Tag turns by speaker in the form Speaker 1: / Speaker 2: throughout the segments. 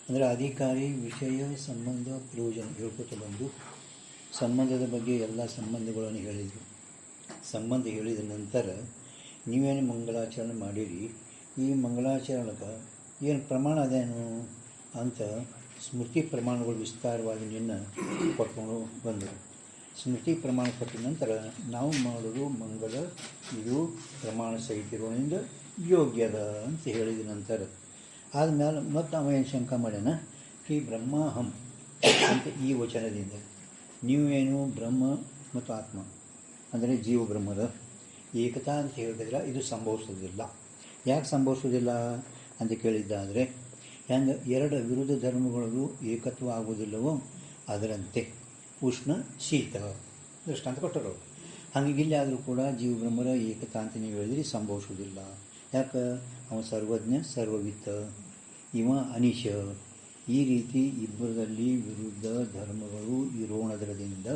Speaker 1: ಅಂದರೆ ಅಧಿಕಾರಿ ವಿಷಯ ಸಂಬಂಧ ಪ್ರಯೋಜನ ಹೇಳ್ಕೊತ ಬಂದು ಸಂಬಂಧದ ಬಗ್ಗೆ ಎಲ್ಲ ಸಂಬಂಧಗಳನ್ನು ಹೇಳಿದರು. ಸಂಬಂಧ ಹೇಳಿದ ನಂತರ ನೀವೇನು ಮಂಗಳಾಚರಣೆ ಮಾಡಿರಿ, ಈ ಮಂಗಳಾಚರಣೆಗೆ ಏನು ಪ್ರಮಾಣ ಅದೇನು ಅಂತ ಸ್ಮೃತಿ ಪ್ರಮಾಣಗಳು ವಿಸ್ತಾರವಾಗಿ ನಿನ್ನ ಕೊಟ್ಕೊಂಡು ಬಂದರು. ಸ್ಮೃತಿ ಪ್ರಮಾಣ ಕೊಟ್ಟ ನಂತರ ನಾವು ಮಾಡೋದು ಮಂಗಳ ಇದು ಪ್ರಮಾಣ ಸಹಿತ ಇರೋದ್ರಿಂದ ಯೋಗ್ಯದ ಅಂತ ಹೇಳಿದ ನಂತರ ಆದಮೇಲೆ ಮತ್ತು ಅವ ಏನು ಶಂಕ ಮಾಡ್ಯಾನ, ಈ ಬ್ರಹ್ಮಾಹಂ ಅಂತ ಈ ವಚನದಿಂದ ನೀವೇನು ಬ್ರಹ್ಮ ಮತ್ತು ಆತ್ಮ ಅಂದರೆ ಜೀವ ಬ್ರಹ್ಮದ ಏಕತಾ ಅಂತ ಹೇಳಿದ್ರೆ ಇದು ಸಂಭವಿಸೋದಿಲ್ಲ. ಯಾಕೆ ಸಂಭವಿಸೋದಿಲ್ಲ ಅಂತ ಕೇಳಿದ್ದಾದರೆ, ಹೆಂಗೆ ಎರಡು ವಿರುದ್ಧ ಧರ್ಮಗಳು ಏಕತ್ವ ಆಗುವುದಿಲ್ಲವೋ ಅದರಂತೆ ಉಷ್ಣ ಶೀತ ದೃಷ್ಟಾಂತ ಕೊಟ್ಟರು. ಹಾಗೆ ಇಲ್ಲಿ ಆದರೂ ಕೂಡ ಜೀವ ಬ್ರಹ್ಮರ ಏಕತಾ ಅಂತ ನೀವು ಹೇಳಿದ್ರೆ ಸಂಭವಿಸೋದಿಲ್ಲ. ಯಾಕೆ? ಅವ ಸರ್ವಜ್ಞ ಸರ್ವವಿತ್ತ, ಇವ ಅನಿಶ. ಈ ರೀತಿ ಇಬ್ಬರದಲ್ಲಿ ವಿರುದ್ಧ ಧರ್ಮಗಳು ಇರೋಣದ್ರದಿಂದ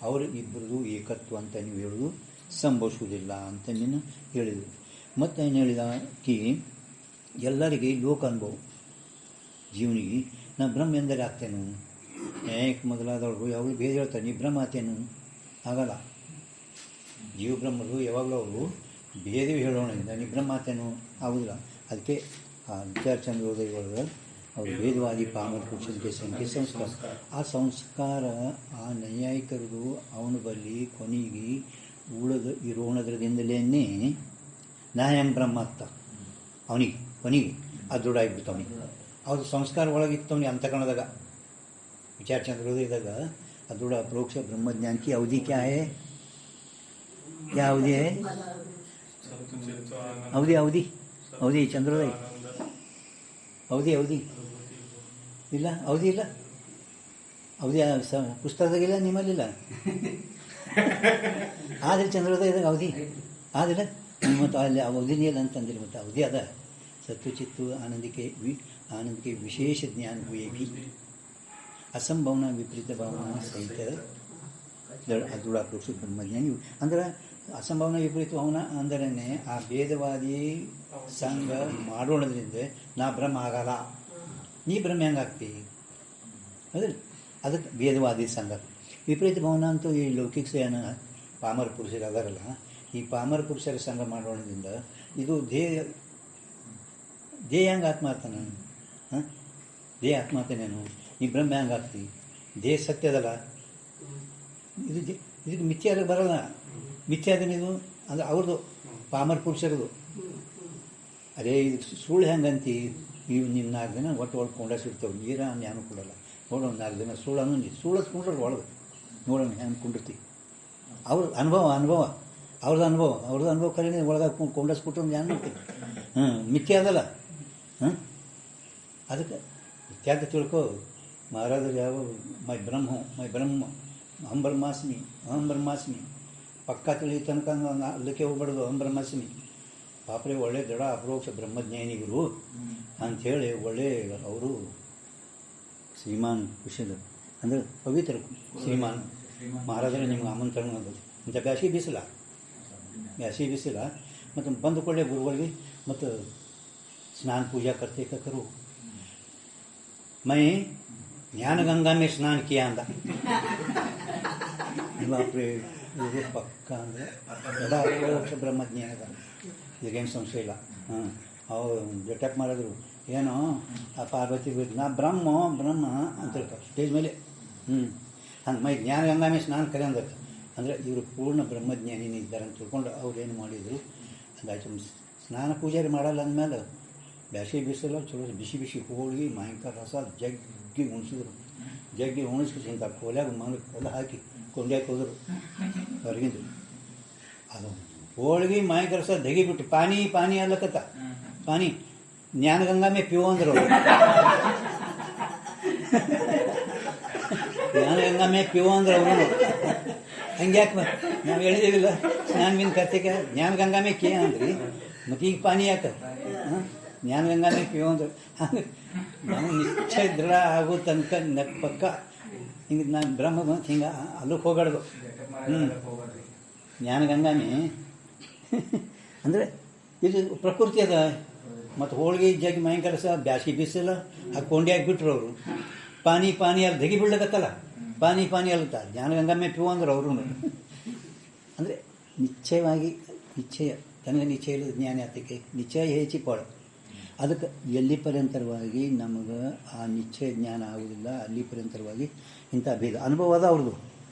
Speaker 1: ಅವರು ಇಬ್ಬರದು ಏಕತ್ವ ಅಂತ ನೀವು ಹೇಳೋದು ಸಂಭವಿಸುವುದಿಲ್ಲ ಅಂತ ನೀನು ಹೇಳಿದರು. ಮತ್ತು ಏನು ಹೇಳಿದ ಕಿ ಎಲ್ಲರಿಗೆ ಲೋಕ ಅನುಭವ ಜೀವನಿಗೆ ನಾ ಬ್ರಹ್ಮ ಎಂದರೆ ಆಗ್ತೇನು, ಏಕೆ ಮೊದಲಾದವ್ರಿಗೂ ಯಾವಾಗಲೂ ಭೇದ ಹೇಳ್ತಾರೆ, ನೀ ಬ್ರಹ್ಮ ಆತೇನು ಆಗಲ್ಲ. ಜೀವ ಬ್ರಹ್ಮರು ಯಾವಾಗಲೂ ಅವರು ಭೇದವೇ ಹೇಳೋಣದಿಂದ ನೀ ಬ್ರಹ್ಮ ಆತೇನು ಆಗೋದಿಲ್ಲ. ಅದಕ್ಕೆ ಆ ವಿಚಾರ ಚಂದ್ರೋದಯೊಳಗೆ ಅವರು ಭೇದವಾದಿ ಪಾಮರ ಪುರುಷನಿಗೆ ಸಂಖ್ಯೆ ಸಂಸ್ಕಾರ, ಆ ಸಂಸ್ಕಾರ ಆ ನೈಯಾಯಿಕರದು ಅವನ ಬಳಿ ಕೊನೆಗೆ ಉಳಿದು ಇರೋಣದ್ರದಿಂದಲೇ ನಾ ಹೆಂಗೆ ಬ್ರಹ್ಮ ಆಗ್ತ ಅವನಿಗೆ ಕೊನೆಗೆ ಅದು ದೃಢಾಗಿಬಿಡ್ತು. ಅವನಿಗೆ ಅವ್ರ ಸಂಸ್ಕಾರ ಒಳಗಿತ್ತು ಅವನಿಗೆ ಅಂತಕಣದಾಗ ವಿಚಾರ ಚಂದ್ರೋದಯದಾಗ ಅದು ದೃಢ ಪ್ರೋಕ್ಷ ಬ್ರಹ್ಮಜ್ಞಾನ की अवधि क्या है? क्या अवधि है? अवधि अवधि अवधि चंद्रोदय अवधि अवधि ಇಲ್ಲ, ಅವಧಿ ಇಲ್ಲ, ಅವಧಿ ಪುಸ್ತಕದಾಗಿಲ್ಲ, ನಿಮ್ಮಲ್ಲಿಲ್ಲ. ಆದರೆ ಚಂದ್ರೋದಯದಾಗ ಅವಧಿ ಆದಿಲ್ಲ ಮತ್ತು ಅಲ್ಲಿ ಅವಧಿನೇ ಇಲ್ಲ ಅಂತಂದಿಲ್ಲ. ಮತ್ತು ಅವಧಿ ಅದ ಸತ್ವಚಿತ್ತು ಆನಂದಕ್ಕೆ ವಿಶೇಷ ಜ್ಞಾನ ಹುಯೇಗಿ ಅಸಂಭವನ ವಿಪರೀತ ಭಾವನ ಸಹಿತ ಅದೂಢ ಪ್ರೋಕ್ಷ ಬ್ರಹ್ಮಜ್ಞಾನಿ. ಅಂದ್ರೆ ಅಸಂಭವನ ವಿಪರೀತ ಭಾವನ ಅಂದರೆ ಆ ಭೇದವಾದಿ ಸಂಘ ಮಾಡೋಣದ್ರಿಂದ ನಾ ಬ್ರಹ್ಮ ಆಗಲ್ಲ, ನೀ ಬ್ರಹ್ಮ ಹೆಂಗಾಗ್ತೀವಿ ಅದ್ರ ಅದಕ್ಕೆ ಭೇದವಾದಿ ಸಂಘ. ವಿಪರೀತ ಭಾವನ ಅಂತೂ ಈ ಲೌಕಿಕ ಸೇನ ಪಾಮರ ಪುರುಷರು ಅದಾರಲ್ಲ, ಈ ಪಾಮರ ಪುರುಷರ ಸಂಘ ಮಾಡೋಣದಿಂದ ಇದು ದೇಹ ಹೆಂಗೆ ಆತ್ಮಾರ್ತಾನೆ, ದೇಹ ಆತ್ಮಾರ್ತಾನೇನು, ನೀ ಬ್ರಹ್ಮ ಹೆಂಗೆ ಆಗ್ತೀವಿ, ದೇಹ ಸತ್ಯದಲ್ಲ, ಇದಕ್ಕೆ ಮಿಥ್ಯಾದ ಬರಲ್ಲ. ಮಿಥ್ಯಾದನ ಇದು ಅಂದರೆ ಅವ್ರದ್ದು ಪಾಮರ ಪುರುಷರದು. ಅದೇ ಇದು ಸುಳ್ಳು ಹೆಂಗಂತಿ, ಇವು ನೀವು 4 ದಿನ ಒಟ್ಟು ಕೊಂಡಸಿರ್ತವೆ, ನೀರ ಜ್ಞಾನ ಕೊಡಲ್ಲ. ನೋಡೋಣ 4 ದಿನ ಸುಳ್ಳು ಕೊಂಡ್ರೆ ಒಳಗೆ ನೋಡೋಣ ಹೆಂಗೆ ಕುಂಡಿರ್ತೀವಿ. ಅವ್ರ ಅನುಭವ ಅವ್ರದ್ದು ಅನುಭವ ಕರೀನೆ ಒಳಗೆ ಕೊಂಡಸ್ಬಿಟ್ಟು ಜ್ಞಾನ ಮಾಡ್ತೀವಿ. ಮಿಥ್ಯ ಅದಲ್ಲ. ಅದಕ್ಕೆ ಮಿಥ್ಯಾದ ತಿಳ್ಕೊ. ಮಹಾರಾಜರು ಯಾವ ಮೈ ಬ್ರಹ್ಮ ಅಹಂ ಬ್ರಹ್ಮಾಸ್ಮಿ ಪಕ್ಕಾ ತಿಳಿ ತನಕ ಅಲ್ಲಕ್ಕೆ ಹೋಗ್ಬಾರ್ದು. ಅಹಂ ಬ್ರಹ್ಮಾಸ್ಮಿ ಪಾಪ್ರೆ ಒಳ್ಳೆ ದೃಢ ಅಪರೋಕ್ಷ ಬ್ರಹ್ಮಜ್ಞಾನಿಗಳು ಅಂಥೇಳಿ ಒಳ್ಳೆ ಅವರು ಶ್ರೀಮಾನ್ ಖುಷಿದ ಅಂದರೆ ಪವಿತ್ರ ಶ್ರೀಮಾನ್ ಮಹಾರಾಜರ ನಿಮ್ಗೆ ಆಮಂತ್ರಣ ಆಗೋದು ಇಂಥ ಬ್ಯಾಸಿಗೆ ಬಿಸಿಲ ಮತ್ತು ಬಂದು ಕೊಳ್ಳೆ ಗುರುಗಳಿಗೆ ಮತ್ತು ಸ್ನಾನ ಪೂಜಾ ಕರ್ತೆ ಕರು ಮೈ ಜ್ಞಾನ ಗಂಗಾ ಮೇ ಸ್ನಾನ ಕಿಯಾ ಅಂದ. ಬಾಪ್ರೆ ಇದು ಪಕ್ಕ ಅಂದರೆ ದೃಢ ಅಪರೋಕ್ಷ ಬ್ರಹ್ಮಜ್ಞಾನದ ಈಗೇನು ಸಂಶಯ ಇಲ್ಲ. ಅವ್ರು ಜಟಪ್ ಮಾಡಿದ್ರು, ಏನೋ ಆ ಪಾರ್ವತಿ ಬಿಟ್ಟು ನಾ ಬ್ರಹ್ಮ ಅಂತ ಹೇಳ್ತಾರೆ ಸ್ಟೇಜ್ ಮೇಲೆ. ಹಂಗೆ ಮೈ ಜ್ಞಾನ ಗಂಗಾಮೇ ಸ್ನಾನ ಕರೆ ಅಂದ್ರೆ ಅಂದರೆ ಇವರು ಪೂರ್ಣ ಬ್ರಹ್ಮಜ್ಞಾನಿನೇ ಇದ್ದಾರೆ ಅಂತ ತಿಳ್ಕೊಂಡು ಅವ್ರು ಏನು ಮಾಡಿದರು ಅಂದಾಯ್ತು. ಸ್ನಾನ ಪೂಜಾರಿ ಮಾಡಲ್ಲ ಅಂದಮೇಲೆ ಬ್ಯಾಸಿಗೆ ಬಿಸಿಲು ಚಲೋ ಬಿಸಿ ಹೋಳಿಗೆ ಮಾವಿನಕಾಯಿ ರಸ ಜಗ್ಗಿ ಉಣಿಸಿದ್ರು. ಇಂಥ ಕೋಲ್ಯಾಗ ಎಲ್ಲ ಹಾಕಿ ಕೊಂಡ್ಯಾಕೆ ಹೋದರು ಹೊರಗಿದ್ರು. ಅದು ಹೋಳಿಗೆ ಮಾವಿನಕಾಯಿ ರಸ ದಗಿಬಿಟ್ಟು ಪಾನಿ ಅಲ್ಲಕತ್ತ ಪಾನಿ ಜ್ಞಾನ ಗಂಗಾ ಮೇ ಪಿಯೋ ಅಂದರು. ಜ್ಞಾನ ಗಂಗಾ ಮೇ ಪಿಯೋ ಅಂದ್ರೆ ಅವರು ಹಂಗ್ಯಾಕೆ ನಾವು ಹೇಳಿದೇವಿಲ್ಲ ಸ್ನಾನ ಮೀನು ಕರ್ತಿಗೆ ಜ್ಞಾನ ಗಂಗಾ ಮೇ ಕೇ ಅಂದ್ರಿ, ಮತ್ತು ಈಗ ಪಾನಿ ಯಾಕೆ ಜ್ಞಾನ ಗಂಗಾ ಮೇ ಪಿಯೋ ಅಂದ್ರೆ ಹಂಗೆ ನಾವು ನಿಶ್ಚಯ ದೃಢ ಆಗೋ ತನಕ ಪಕ್ಕ ಹಿಂಗೆ ನಾನು ಬ್ರಹ್ಮ ಬಂತು ಹಿಂಗೆ ಅಲ್ಲಕ್ಕೆ ಹೋಗಾಡ್ದು. ಜ್ಞಾನ ಗಂಗಾಮೇ ಅಂದರೆ ಇದು ಪ್ರಕೃತಿ ಅದ, ಮತ್ತು ಹೋಳಿಗೆ ಜಗ್ಗಿ ಮೈ ಕೆಲಸ ಬ್ಯಾಸಿಗೆ ಬಿಸಿಲ್ಲ ಆ ಕೊಂಡಿ ಹಾಕಿಬಿಟ್ರು ಅವರು. ಪಾನಿ ಪಾನಿ ಅಲ್ಲಿ ದಗಿ ಬೀಳಕತ್ತಲ್ಲ, ಪಾನಿ ಪಾನಿ ಅಲ್ತ ಜ್ಞಾನಗಂಗಮ್ಮೆ ಪಿವು ಅಂದ್ರೆ ಅವರು. ಅಂದರೆ ನಿಶ್ಚಯವಾಗಿ ನಿಶ್ಚಯ ತನಗೆ ನಿಶ್ಚಯ ಇಲ್ಲದ ಜ್ಞಾನ ಆತಕ್ಕೆ ನಿಶ್ಚಯ ಹೆಚ್ಚಿ ಪಾಡು. ಅದಕ್ಕೆ ಎಲ್ಲಿ ಪರ್ಯಂತರವಾಗಿ ನಮಗೆ ಆ ನಿಶ್ಚಯ ಜ್ಞಾನ ಆಗುವುದಿಲ್ಲ, ಅಲ್ಲಿ ಪರ್ಯಂತರವಾಗಿ ಇಂಥ ಭೇದ ಅನುಭವ ಅದ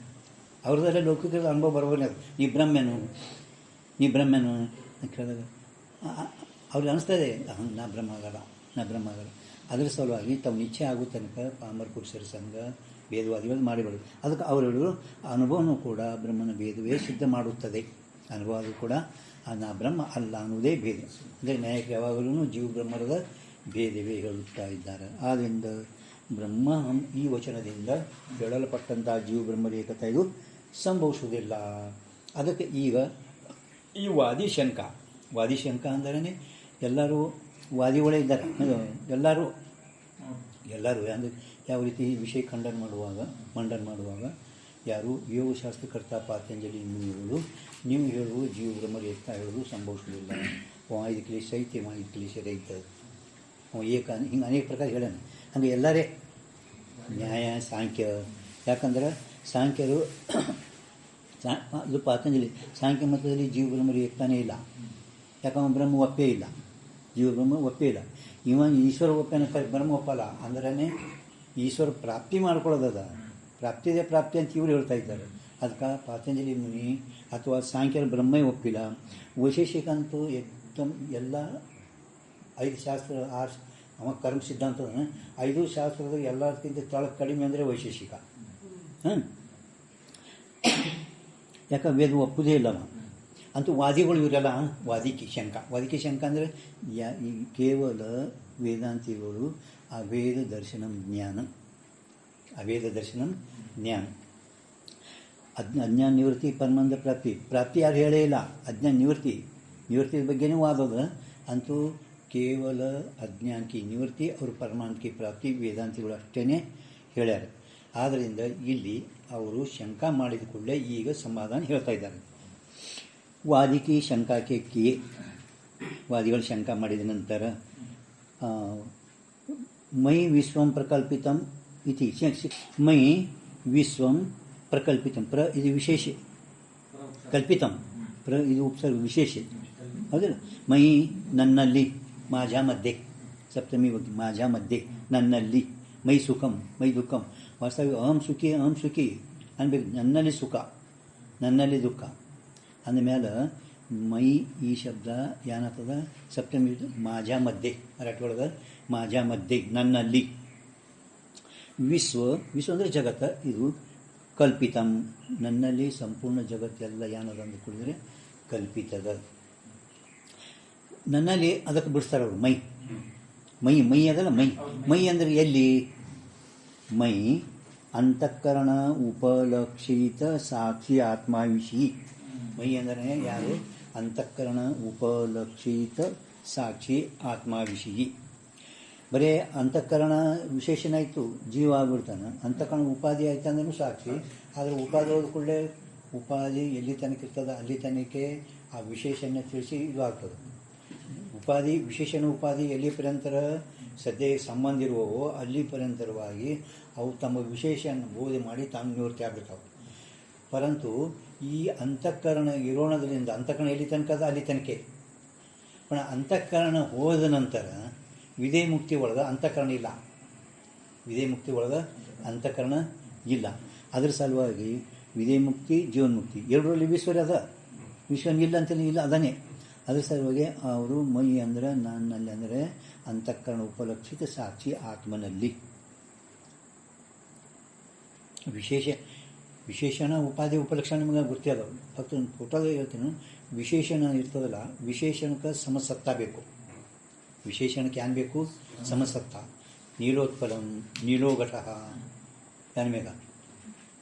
Speaker 1: ಅವ್ರದ್ದೆಲ್ಲ ಲೌಕಿಕ ಅನುಭವ ಬರೋಲ್ಲ. ನೀ ಬ್ರಹ್ಮನು ಅಂತ ಕೇಳಿದಾಗ ಅವ್ರಿಗೆ ಅನಿಸ್ತದೆ ನಾ ಬ್ರಹ್ಮ ಆಗಲ್ಲ. ಅದರ ಸಲುವಾಗಿ ತಾವು ನಿಶ್ಚಯ ಆಗೋ ತನಕ ಪಾಮರ ಪುರುಷರ ಸಂಘ ಭೇದವಾದಿಗಳು ಮಾಡಿಬಿಡೋದು. ಅದಕ್ಕೆ ಅವರು ಹೇಳಿದ್ರು ಅನುಭವನೂ ಕೂಡ ಬ್ರಹ್ಮನ ಭೇದವೇ ಸಿದ್ಧ ಮಾಡುತ್ತದೆ. ಅನುಭವ ಕೂಡ ನಾ ಬ್ರಹ್ಮ ಅಲ್ಲ ಅನ್ನೋದೇ ಭೇದ. ಅಂದರೆ ನ್ಯಾಯಕ್ಕೆ ಯಾವಾಗಲೂ ಜೀವ ಬ್ರಹ್ಮರದ ಭೇದವೇ ಹೇಳುತ್ತಾ ಇದ್ದಾರೆ. ಆದ್ದರಿಂದ ಬ್ರಹ್ಮ ಈ ವಚನದಿಂದ ಹೇಳಲ್ಪಟ್ಟಂಥ ಜೀವ ಬ್ರಹ್ಮರ ಏಕತೆ ಇದು ಸಂಭವಿಸುವುದಿಲ್ಲ. ಅದಕ್ಕೆ ಈಗ ಈ ವಾದಿಶಂಕ ಅಂದರೆ ಎಲ್ಲರೂ ವಾದಿಗಳೇ ಇದ್ದಾರೆ. ಎಲ್ಲರೂ ಅಂದರೆ ಯಾವ ರೀತಿ ವಿಷಯ ಮಂಡನೆ ಮಾಡುವಾಗ ಯಾರು ಯೋಗಶಾಸ್ತ್ರಕರ್ತ ಪಾತಂಜಲಿ ಮುನಿಗಳು ನೀವು ಹೇಳುವುದು ಜೀವ ಬ್ರಹ್ಮರ ಏಕತಾ ಹೇಳೋದು ಸಂಭವಿಸುವುದಿಲ್ಲ. 5 ಕ್ಲೇಶ ಐತೆ 5 ಕ್ಲೇಶ ರೈತ ಏಕ ಹಿಂಗೆ ಅನೇಕ ಪ್ರಕಾರ ಹೇಳೋಣ. ಹಂಗೆ ಎಲ್ಲರೇ ನ್ಯಾಯ ಸಾಂಖ್ಯ, ಯಾಕಂದ್ರೆ ಸಾಂಖ್ಯರು ಇದು ಪಾತಂಜಲಿ ಸಾಂಖ್ಯ ಮತದಲ್ಲಿ ಜೀವ ಬ್ರಹ್ಮರ ಏಕತಾನೇ ಇಲ್ಲ. ಯಾಕಂದ್ರೆ ಬ್ರಹ್ಮ ಒಪ್ಪೇ ಇಲ್ಲ, ಜೀವ ಬ್ರಹ್ಮ ಒಪ್ಪೇ ಇಲ್ಲ. ಈಶ್ವರ ಒಪ್ಪೇನ ಬ್ರಹ್ಮ ಒಪ್ಪಲ್ಲ. ಅಂದ್ರೇ ಈಶ್ವರ ಪ್ರಾಪ್ತಿ ಮಾಡ್ಕೊಳ್ಳೋದದ, ಪ್ರಾಪ್ತಿ ಅಂತ ಇವರು ಹೇಳ್ತಾ ಇದ್ದಾರೆ. ಅದಕ್ಕೆ ಪಾತಂಜಲಿ ಮುನಿ ಅಥವಾ ಸಾಂಖ್ಯರ ಬ್ರಹ್ಮೇ ಒಪ್ಪಿಲ್ಲ. ವೈಶೇಷಿಕಂತೂ ಏಕದಮ್ ಎಲ್ಲ 5 ಶಾಸ್ತ್ರ ಅವ ಕರ್ಮ ಸಿದ್ಧಾಂತ 5 ಶಾಸ್ತ್ರದ ಎಲ್ಲದಕ್ಕಿಂತ ಕಡಿಮೆ ಅಂದರೆ ವೈಶೇಷಿಕ. ಯಾಕೆ ವೇದ ಒಪ್ಪುದೇ ಇಲ್ಲವ ಅಂತೂ ವಾದಿಗಳು ಇವರೆಲ್ಲ ವಾದಿಕೆ ಶಂಕ ಅಂದರೆ ಕೇವಲ ವೇದಾಂತಿಗಳು ಅವೇದ ದರ್ಶನಂ ಜ್ಞಾನ ಅಜ್ಞಾನ ನಿವೃತ್ತಿ ಪರಮಾನಂದ ಪ್ರಾಪ್ತಿ ಯಾರು ಹೇಳೇ ಇಲ್ಲ. ಅಜ್ಞಾನ ನಿವೃತ್ತಿ ಬಗ್ಗೆನೇ ವಾದದ. ಅಂತೂ ಕೇವಲ ಅಜ್ಞಾನಕ್ಕೆ ನಿವೃತ್ತಿ ಅವರು ಪರಮಾನಂದಕ್ಕೆ ಪ್ರಾಪ್ತಿ ವೇದಾಂತಿಗಳು ಅಷ್ಟೇ ಹೇಳ್ಯಾರ. ಆದ್ದರಿಂದ ಇಲ್ಲಿ ಅವರು ಶಂಕ ಮಾಡಿದ ಕೂಡಲೇ ಈಗ ಸಮಾಧಾನ ಹೇಳ್ತಾ ಇದ್ದಾರೆ. ವಾದಿಕಿ ಶಂಕಾಕ್ಕೆ ಕಿಯೇ ವಾದಿಗಳು ಶಂಕ ಮಾಡಿದ ನಂತರ ಮೈ ವಿಶ್ವಂ ಪ್ರಕಲ್ಪಿತಂ ಇತಿ ಮೈ ವಿಶ್ವಂ ಪ್ರಕಲ್ಪಿತಂ ಇದು ವಿಶೇಷ ಕಲ್ಪಿತಂ ಇದು ಉಪಸರ್ಗ ವಿಶೇಷ ಹೌದಿಲ್ಲ. ಮೈ ನನ್ನಲ್ಲಿ ಮಾಜಾ ಮಧ್ಯೆ ಸಪ್ತಮಿ ಬಗ್ಗೆ ಮಾಜಾ ಮಧ್ಯೆ ನನ್ನಲ್ಲಿ ಮೈ ಸುಖಂ ಮೈ ದುಃಖಂ ವಾಸ್ತವ ಅಹಂ ಸುಖಿ ಅನ್ಬೇಕು. ನನ್ನಲ್ಲಿ ಸುಖ ನನ್ನಲ್ಲಿ ದುಃಖ ಅಂದಮೇಲೆ ಮೈ ಈ ಶಬ್ದ ಏನಾಗ್ತದ ಸಪ್ತಮಿ ಮಾಜಾ ಮಧ್ಯೆ ಮರಾಠಿ ಒಳಗೆ ಮಾಜಾ ಮಧ್ಯೆ ನನ್ನಲ್ಲಿ. ವಿಶ್ವ ಅಂದರೆ ಜಗತ್ತ ಇದು ಕಲ್ಪಿತಂ ನನ್ನಲ್ಲಿ ಸಂಪೂರ್ಣ ಜಗತ್ತೆಲ್ಲ ಏನದ ಅಂತ ಕುಡಿದ್ರೆ ಕಲ್ಪಿತದ. ನನ್ನಲ್ಲಿ ಅದಕ್ಕೆ ಬಿಡಿಸ್ತಾರೆ ಅವರು ಮೈ ಅದಲ್ಲ ಮೈ ಅಂದರೆ ಎಲ್ಲಿ ಮೈ ಅಂತಃಕರಣ ಉಪಲಕ್ಷಿತ ಸಾಕ್ಷಿ ಆತ್ಮಾವಿಷಿ. ಮೈ ಅಂದರೆ ಯಾರು ಅಂತಃಕರಣ ಉಪಲಕ್ಷಿತ ಸಾಕ್ಷಿ ಆತ್ಮಾವಿಷಿ. ಬರೀ ಅಂತಃಕರಣ ವಿಶೇಷಣ ಆಯಿತು ಜೀವ ಆಗ್ಬಿಡ್ತಾನೆ. ಅಂತಃಕರಣ ಉಪಾಧಿ ಆಯ್ತು ಅಂದ್ರೂ ಸಾಕ್ಷಿ. ಆದರೆ ಉಪಾಧಿ ಹೋದ ಕೂಡಲೇ ಉಪಾಧಿ ಎಲ್ಲಿ ತನಕ ಇರ್ತದೆ ಅಲ್ಲಿ ತನಕ ಆ ವಿಶೇಷಣ ತಿಳಿಸಿ ಇದು ಆಗ್ತದೆ. ವಿಶೇಷಣ ಉಪಾಧಿ ಎಲ್ಲಿ ಪರ್ಯಂತರ ಸದ್ಯ ಸಂಬಂಧ ಇರುವವೋ ಅಲ್ಲಿ ಪರ್ಯಂತರವಾಗಿ ಅವು ತಮ್ಮ ವಿಶೇಷನ ಬೋಧೆ ಮಾಡಿ ತಾನು ನಿವೃತ್ತಿ ಆಗ್ಬಿಡ್ತಾವೆ. ಪರಂತು ಈ ಅಂತಃಕರಣ ಇರೋಣದ್ರಿಂದ ಅಂತಃಕರಣ ಎಲ್ಲಿ ತನಕ ಅದ ಅಲ್ಲಿ ತನಕ. पण ಅಂತಃಕರಣ ಹೋದ ನಂತರ ವಿಧೇಯ ಮುಕ್ತಿ ಒಳಗೆ ಅಂತಃಕರಣ ಇಲ್ಲ. ವಿಧೇಯ ಮುಕ್ತಿ ಒಳಗೆ ಅಂತಃಕರಣ ಇಲ್ಲ. ಅದರ ಸಲುವಾಗಿ ವಿಧೇಯ ಮುಕ್ತಿ ಜೀವನ್ಮುಕ್ತಿ ಎರಡರಲ್ಲಿ ವಿಶ್ವರ ಅದ. ವಿಶ್ವನ ಇಲ್ಲ ಅಂತಲೇ ಇಲ್ಲ ಅದನ್ನೇ. ಅದರ ಸಲುವಾಗಿ ಅವರು ಮೈ ಅಂದರೆ ನನ್ನಲ್ಲಿ ಅಂದರೆ ಅಂತಃಕರಣ ಉಪಲಕ್ಷಿತ ಸಾಕ್ಷಿ ಆತ್ಮನಲ್ಲಿ. ವಿಶೇಷಣ ಉಪಾಧಿ ಉಪಲಕ್ಷಣ ನಿಮಗೆ ಗೊತ್ತೇ ಅದಾವೆ. ಫಕ್ತ ಫೋಟೋದಾಗ ಹೇಳ್ತೀನಿ. ವಿಶೇಷಣ ಇರ್ತದಲ್ಲ, ವಿಶೇಷಣಕ್ಕೆ ಸಮಸತ್ತ ಬೇಕು. ವಿಶೇಷಣಕ್ಕೆ ಏನು ಬೇಕು? ಸಮಸತ್ತ. ನೀಲೋತ್ಪಲಂ ನೀಲೋಘಟ ಏನು ಬೇಗ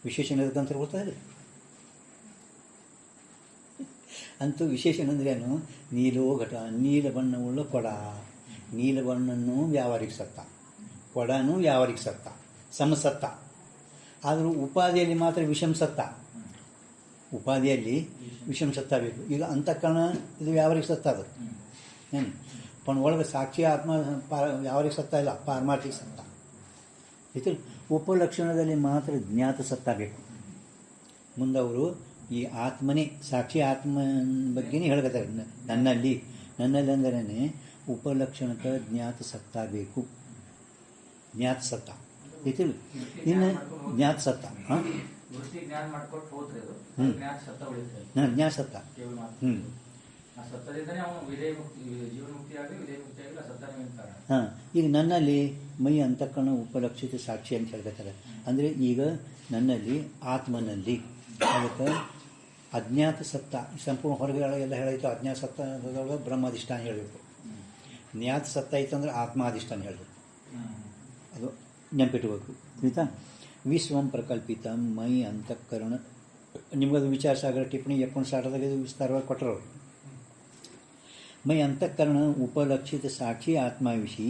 Speaker 1: ವಿಶೇಷಣ ಇರೋದಂತ ಗೊತ್ತಾಗಲಿ. ಅಂತೂ ವಿಶೇಷಣ ಅಂದರೆ ಏನು? ನೀಲೋಘಟ ನೀಲ ಬಣ್ಣವುಳ್ಳ ಕೊಡ. ನೀಲ ಬಣ್ಣನೂ ವ್ಯಾವಹಾರಿಕ ಸತ್ತ, ಕೊಡನೂ ವ್ಯಾವಹಾರಿಕ ಸತ್ತ, ಸಮಸತ್ತ. ಆದರೂ ಉಪಾಧಿಯಲ್ಲಿ ಮಾತ್ರ ವಿಷಮಸತ್ತ. ಉಪಾಧಿಯಲ್ಲಿ ವಿಷಮಸತ್ತ ಬೇಕು. ಈಗ ಅಂತಃಕರಣ ಇದು ವ್ಯಾವಹಾರಿಕ ಸತ್ತ. ಅದು ಏನು पण ಒಳಗೆ ಸಾಕ್ಷಿ ಆತ್ಮ ಯಾವ್ರಿಗೆ ಸತ್ತ ಇಲ್ಲ, ಪಾರಮಾರ್ಥಿಕ ಸತ್ತ ಐತಿ. ಉಪಲಕ್ಷಣದಲ್ಲಿ ಮಾತ್ರ ಜ್ಞಾತ ಸತ್ತ ಬೇಕು. ಮುಂದೆ ಅವರು ಈ ಆತ್ಮನೇ ಸಾಕ್ಷಿ ಆತ್ಮನ ಬಗ್ಗೆನೇ ಹೇಳ್ಕೊತಾರೆ. ನನ್ನಲ್ಲಿ ಅಂದ್ರೇ ಉಪಲಕ್ಷಣಕ್ಕೆ ಜ್ಞಾತ ಸತ್ತ ಬೇಕು. ಜ್ಞಾತ ಸತ್ತ ಐತಿ. ಇನ್ನು ಜ್ಞಾತ ಸತ್ತ ಜ್ಞಾತ ಸತ್ತ ಹಾಂ. ಈಗ ನನ್ನಲ್ಲಿ ಮೈ ಅಂತಃಕರಣ ಉಪಲಕ್ಷಿತ ಸಾಕ್ಷಿ ಅಂತ ಹೇಳ್ಕೊತಾರೆ. ಅಂದರೆ ಈಗ ನನ್ನಲ್ಲಿ ಆತ್ಮನಲ್ಲಿ ಅದಕ್ಕೆ ಅಜ್ಞಾತ ಸತ್ತ ಸಂಪೂರ್ಣ ಹೊರಗೆ ಎಲ್ಲ ಹೇಳಾಯಿತು. ಅಜ್ಞಾತ ಸತ್ತ ಬ್ರಹ್ಮಾಧಿಷ್ಠಾನ ಹೇಳಬೇಕು. ಜ್ಞಾತ ಸತ್ತ ಐತಂದ್ರೆ ಆತ್ಮಾಧಿಷ್ಠಾನ ಹೇಳಬೇಕು. ಅದು ನೆನಪಿಟ್ಬೇಕು ಆಯಿತಾ. ವಿಶ್ವಂ ಪ್ರಕಲ್ಪಿತ ಮೈ ಅಂತಃಕರಣ ನಿಮಗದು ವಿಚಾರ ಸಾಗರ ಟಿಪ್ಪಣಿ 59 ವಿಸ್ತಾರವಾಗಿ ಕೊಟ್ಟರು. ಮೈ ಅಂತಃಕರಣ ಉಪಲಕ್ಷಿತ ಸಾಕ್ಷಿ ಆತ್ಮ ವಿಷಯ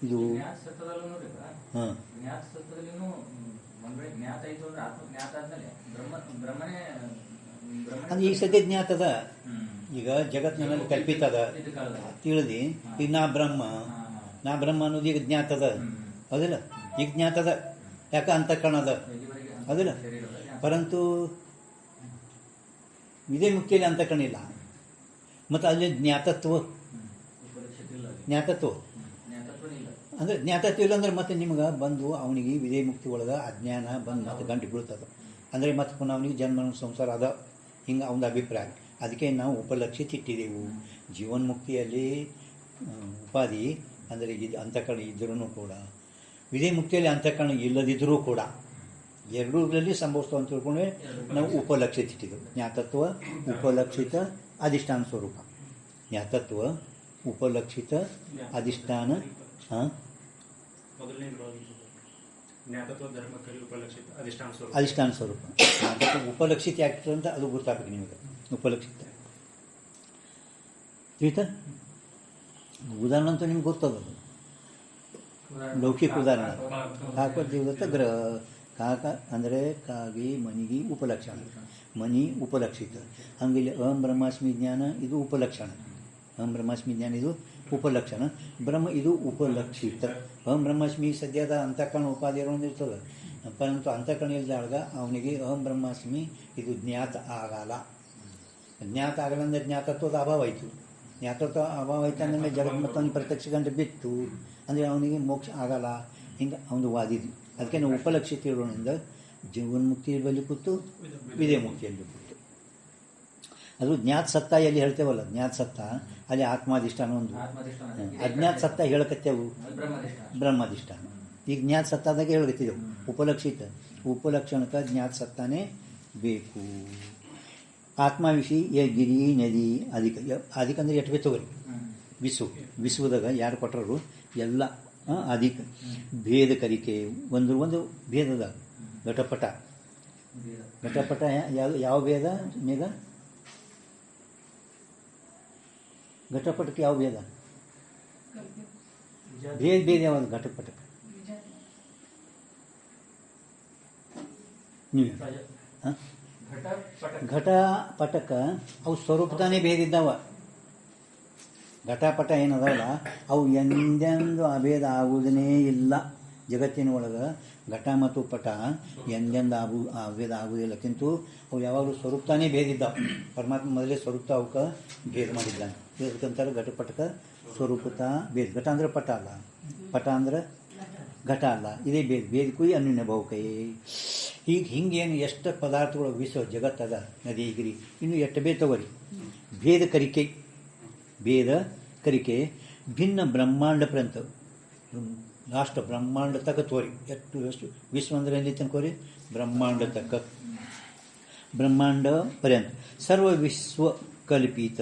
Speaker 1: ಇದು ಹಾಂ. ಅದು ಈಗ ಸದ್ಯ ಜ್ಞಾತ ಅದ. ಈಗ ಜಗತ್ತಿನಲ್ಲಿ ಕಲ್ಪಿತ ಅದ ತಿಳಿದಿ. ಈಗ ನಾ ಬ್ರಹ್ಮ ಅನ್ನೋದು ಈಗ ಜ್ಞಾತ ಅದ ಹೌದಿಲ್ಲ. ಈಗ ಜ್ಞಾತ ಅದ ಯಾಕೆ ಅಂತಃಕರಣ ಅದ ಹೌದಿಲ್ಲ. ಪರಂತು ಇದೇ ಮುಕ್ತಿಯಲ್ಲಿ ಅಂತಃಕರಣ ಇಲ್ಲ. ಮತ್ತು ಅಲ್ಲಿ ಜ್ಞಾತತ್ವ ಅಂದರೆ ಜ್ಞಾತತ್ವ ಇಲ್ಲ ಅಂದ್ರೆ ಮತ್ತೆ ನಿಮ್ಗೆ ಬಂದು ಅವನಿಗೆ ವಿಧೇಯ ಮುಕ್ತಿ ಒಳಗೆ ಅಜ್ಞಾನ ಬಂದು ಮತ್ತೆ ಗಂಟು ಬೀಳ್ತದೆ. ಅಂದರೆ ಮತ್ತೆ ಪುನಃ ಅವನಿಗೆ ಜನ್ಮ ಸಂಸಾರ ಅದ ಹಿಂಗೆ ಅವನ ಅಭಿಪ್ರಾಯ. ಅದಕ್ಕೆ ನಾವು ಉಪಲಕ್ಷಿತ ಇಟ್ಟಿದ್ದೆವು. ಜೀವನ್ಮುಕ್ತಿಯಲ್ಲಿ ಉಪಾಧಿ ಅಂದರೆ ಇದು ಅಂತಃಕರಣ ಇದ್ದರೂ ಕೂಡ, ವಿಧೇಯ ಮುಕ್ತಿಯಲ್ಲಿ ಅಂತಃಕರಣ ಇಲ್ಲದಿದ್ದರೂ ಕೂಡ ಎರಡೂರಲ್ಲಿ ಸಂಭವಿಸ್ತು ಅಂತ ತಿಳ್ಕೊಂಡ್ರೆ ನಾವು ಉಪಲಕ್ಷಿತ ಇಟ್ಟಿದ್ದೆವು. ಜ್ಞಾತತ್ವ ಉಪಲಕ್ಷಿತ ಅಧಿಷ್ಠಾನ ಸ್ವರೂಪ. ಜ್ಞಾತತ್ವ ಉಪಲಕ್ಷಿತ ಅಧಿಷ್ಠಾನ ಅಧಿಷ್ಠಾನ ಸ್ವರೂಪ. ಉಪಲಕ್ಷಿತ ಆಗ್ತದೆ ಅಂತ ಅದು ಗೊತ್ತಾಗಬೇಕು ನಿಮಗೆ. ಉಪಲಕ್ಷಿತ ಆಯ್ತಾ. ಉದಾಹರಣೆ ಅಂತೂ ನಿಮ್ಗೆ ಗೊತ್ತದದು. ಲೌಕಿಕ ಉದಾಹರಣೆ ಕಾಕ ದೇವದತ್ತ ಗ್ರಹ. ಕಾಕ ಅಂದರೆ ಕಾಗಿ ಮನಿಗಿ ಉಪಲಕ್ಷಣ. ಮನಿ ಉಪಲಕ್ಷಿತ. ಹಂಗಿಲ್ಲಿ ಅಹಂ ಬ್ರಹ್ಮಾಸ್ಮಿ ಜ್ಞಾನ ಇದು ಉಪಲಕ್ಷಣ. ಅಹಂ ಬ್ರಹ್ಮಾಸ್ಮಿ ಜ್ಞಾನ ಇದು ಉಪಲಕ್ಷಣ. ಬ್ರಹ್ಮ ಇದು ಉಪಲಕ್ಷಿತ. ಅಹಂ ಬ್ರಹ್ಮಾಸ್ಮಿ ಸದ್ಯದ ಅಂತಃಕರಣ ಉಪಾಧಿ ಇರ್ತದೆ. ಪರಂತು ಅಂತಃಕರಣ ಇಲ್ದಾಗ ಅವನಿಗೆ ಅಹಂ ಬ್ರಹ್ಮಾಸ್ಮಿ ಇದು ಜ್ಞಾತ ಆಗಲ್ಲ. ಜ್ಞಾತ ಆಗಲ್ಲ ಅಂದರೆ ಜ್ಞಾತತ್ವದ ಅಭಾವ ಆಯಿತು. ಜ್ಞಾತತ್ವ ಅಭಾವ ಆಯ್ತು ಅಂದರೆ ಜಗತ್ ಮತ್ತು ಪ್ರತ್ಯಕ್ಷ ಗಂಟೆ ಬಿತ್ತು ಅಂದರೆ ಅವನಿಗೆ ಮೋಕ್ಷ ಆಗಲ್ಲ. ಹಿಂಗೆ ಅವನು ವಾದಿದ್ದು. ಅದಕ್ಕೆ ನಾವು ಉಪಲಕ್ಷಿತ ಇರೋದ್ರಿಂದ ಜೀವನ್ಮುಕ್ತಿಯಲ್ಲಿ ಕೂತು ವಿಧೇಯ ಮುಕ್ತಿಯಲ್ಲಿ ಕೂತು. ಅದು ಜ್ಞಾತ ಸತ್ತ ಎಲ್ಲಿ ಹೇಳ್ತೇವಲ್ಲ, ಜ್ಞಾತ ಸತ್ತ ಅಲ್ಲಿ ಆತ್ಮಾಧಿಷ್ಠಾನ ಒಂದು. ಅಜ್ಞಾತ ಸತ್ತ ಹೇಳಕತ್ತೇವು ಬ್ರಹ್ಮಾಧಿಷ್ಠಾನ. ಈಗ ಜ್ಞಾತ ಸತ್ತಾದಾಗ ಹೇಳಕತ್ತಿದ್ದೆವು ಉಪಲಕ್ಷಿತ. ಉಪಲಕ್ಷಣಕ್ಕೆ ಜ್ಞಾತ ಸತ್ತಾನೇ ಬೇಕು. ಆತ್ಮ ವಿಷಯ ಗಿರಿ ನದಿ ಅಧಿಕ ಅಂದರೆ ಎಟ್ಟು ತಗೋರಿ. ವಿಶ್ವದಾಗ ಯಾರು ಕೊಟ್ಟರು ಎಲ್ಲ ಅಧಿಕ ಭೇದ ಕರಿಕೆ ಒಂದು ಭೇದದ ಘಟಪಟ ಯಾವ ಭೇದ ಮೇಘ ಘಟಪಟಕ್ಕೆ ಯಾವ ಭೇದ ಭೇದ ಯಾವುದು ಘಟಪಟಕ್ಕೆ ನೀವು ಘಟಪಟಕ ಅವು ಸ್ವರೂಪತಾನೇ ಭೇದ ಇದ್ದಾವ. ಘಟಪಟ ಏನದಲ್ಲ ಅವು ಎಂದೆಂದು ಅಭೇದ ಆಗುವುದನೇ ಇಲ್ಲ. ಜಗತ್ತಿನ ಒಳಗೆ ಘಟ ಮತ್ತು ಪಟ ಎಂದೆಂದು ಅಭೇದ ಆಗುವುದಿಲ್ಲ. ಕಿಂತು ಅವು ಯಾವಾಗಲೂ ಸ್ವರೂಪತಾನೇ ಭೇದ ಇದ್ದಾವೆ. ಪರಮಾತ್ಮ ಮೊದಲೇ ಸ್ವರೂಪ ಅವಕ್ಕೆ ಭೇದ ಮಾಡಿದ್ದಾನೆ. ಇದಕ್ಕಂತಾರೆ ಘಟಪಟಕ ಸ್ವರೂಪತ ಭೇದ. ಘಟ ಅಂದರೆ ಪಟ ಅಲ್ಲ, ಪಟ ಅಂದ್ರೆ ಘಟ ಅಲ್ಲ. ಇದೇ ಭೇದಕ್ಕೂ ಅನ್ಯೂನ್ಯ ಭಾವುಕೈ. ಈಗ ಹಿಂಗೇನು ಎಷ್ಟು ಪದಾರ್ಥಗಳು ವಿಶ್ವ ಜಗತ್ತದ ನದಿ ಗಿರಿ ಇನ್ನು ಎಷ್ಟು ಭೇದ ತಗೋರಿ. ಭೇದ ಕರಿಕೆ ಭಿನ್ನ ಬ್ರಹ್ಮಾಂಡ ಪರ್ಯಂತ ಲಾಸ್ಟ್ ಬ್ರಹ್ಮಾಂಡ ತಕ್ಕ ತೋರಿ. ಎಷ್ಟು ವಿಶ್ವ ಅಂದರೆ ಎಲ್ಲಿ ತನಕೋರಿ ಬ್ರಹ್ಮಾಂಡ ತಕ್ಕ. ಬ್ರಹ್ಮಾಂಡ ಪರ್ಯಂತ ಸರ್ವ ವಿಶ್ವ ಕಲ್ಪಿತ.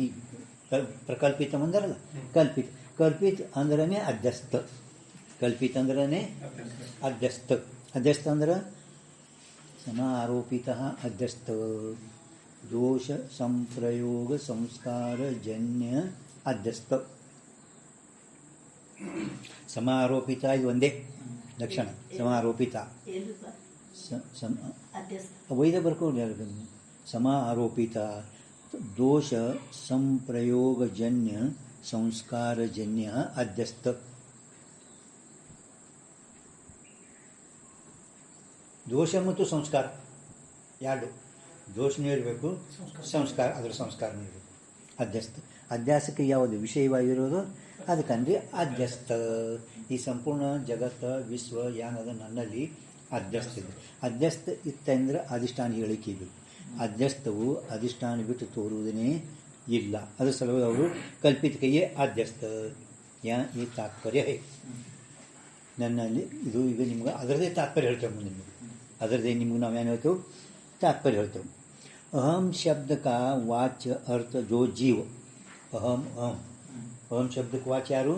Speaker 1: ಈ ಪ್ರಕಲ್ಪಿತ ಅಂದರಲ್ಲ ಕಲ್ಪಿತ. ಕಲ್ಪಿತ ಅಂದ್ರೇ ಅಧ್ಯಸ್ಥ. ಕಲ್ಪಿತ ಅಂದ್ರೇ ಅಧ್ಯಸ್ಥ. ಅಧ್ಯಸ್ಥ ಅಂದ್ರೆ ಸಮಾರೋಪಿತ ಅಧ್ಯಸ್ಥ. ದೋಷ ಸಂಪ್ರಯೋಗ ಸಂಸ್ಕಾರ ಜನ್ಯ ಅಧ್ಯಸ್ಥ. ಸಮಾರೋಪಿತ ಇದು ಒಂದೇ ಲಕ್ಷಣ. ಸಮಾರೋಪಿತ ವೈದ ಬರ್ಕೊಂಡು ಸಮ ಆರೋಪಿತ दोष संप्रयोगजन्य संस्कारजन्य अध्यस्त. ದೋಷ ಮತ್ತು ಸಂಸ್ಕಾರ ಎರಡು ದೋಷನೂ ಇರಬೇಕು, ಸಂಸ್ಕಾರ ಅದರ ಸಂಸ್ಕಾರನೂ ಇರಬೇಕು. ಅಧ್ಯಸ್ತ ಅಧ್ಯಾಸಕ್ಕೆ ಯಾವುದು ವಿಷಯವಾಗಿರೋದು ಅದಕ್ಕಂದ್ರೆ ಅಧ್ಯಸ್ತ. ಈ ಸಂಪೂರ್ಣ ಜಗತ್ತ ವಿಶ್ವ ಯಾನದ ನನ್ನಲ್ಲಿ ಅಧ್ಯಸ್ತ ಇದೆ. ಅಧ್ಯಸ್ತ ಇತ್ತಂದ್ರೆ ಅಧಿಷ್ಠಾನ ಹೇಳಿಕೆ ಬೇಕು. ಅಧ್ಯಸ್ಥವು ಅಧಿಷ್ಠಾನ ಬಿಟ್ಟು ತೋರುವುದೇ ಇಲ್ಲ. ಅದರ ಸಲುವಾಗಿ ಅವರು ಕಲ್ಪಿತಿಕೆಯೇ ಅಧ್ಯಸ್ತ. ಈ ತಾತ್ಪರ್ಯ ಹೇ ನನ್ನಲ್ಲಿ ಇದು. ಈಗ ನಿಮ್ಗೆ ಅದರದೇ ತಾತ್ಪರ್ಯ ಹೇಳ್ತೇವೆ. ನಿಮಗೆ ಅದರದೇ ನಿಮ್ಗೆ ನಾವೇನು ಹೇಳ್ತೇವೆ तात्पर्य ಹೇಳ್ತೇವೆ. अहम शब्द का वाच्य अर्थ जो जीव, अहम अहम अहम शब्द का वाच्य यारू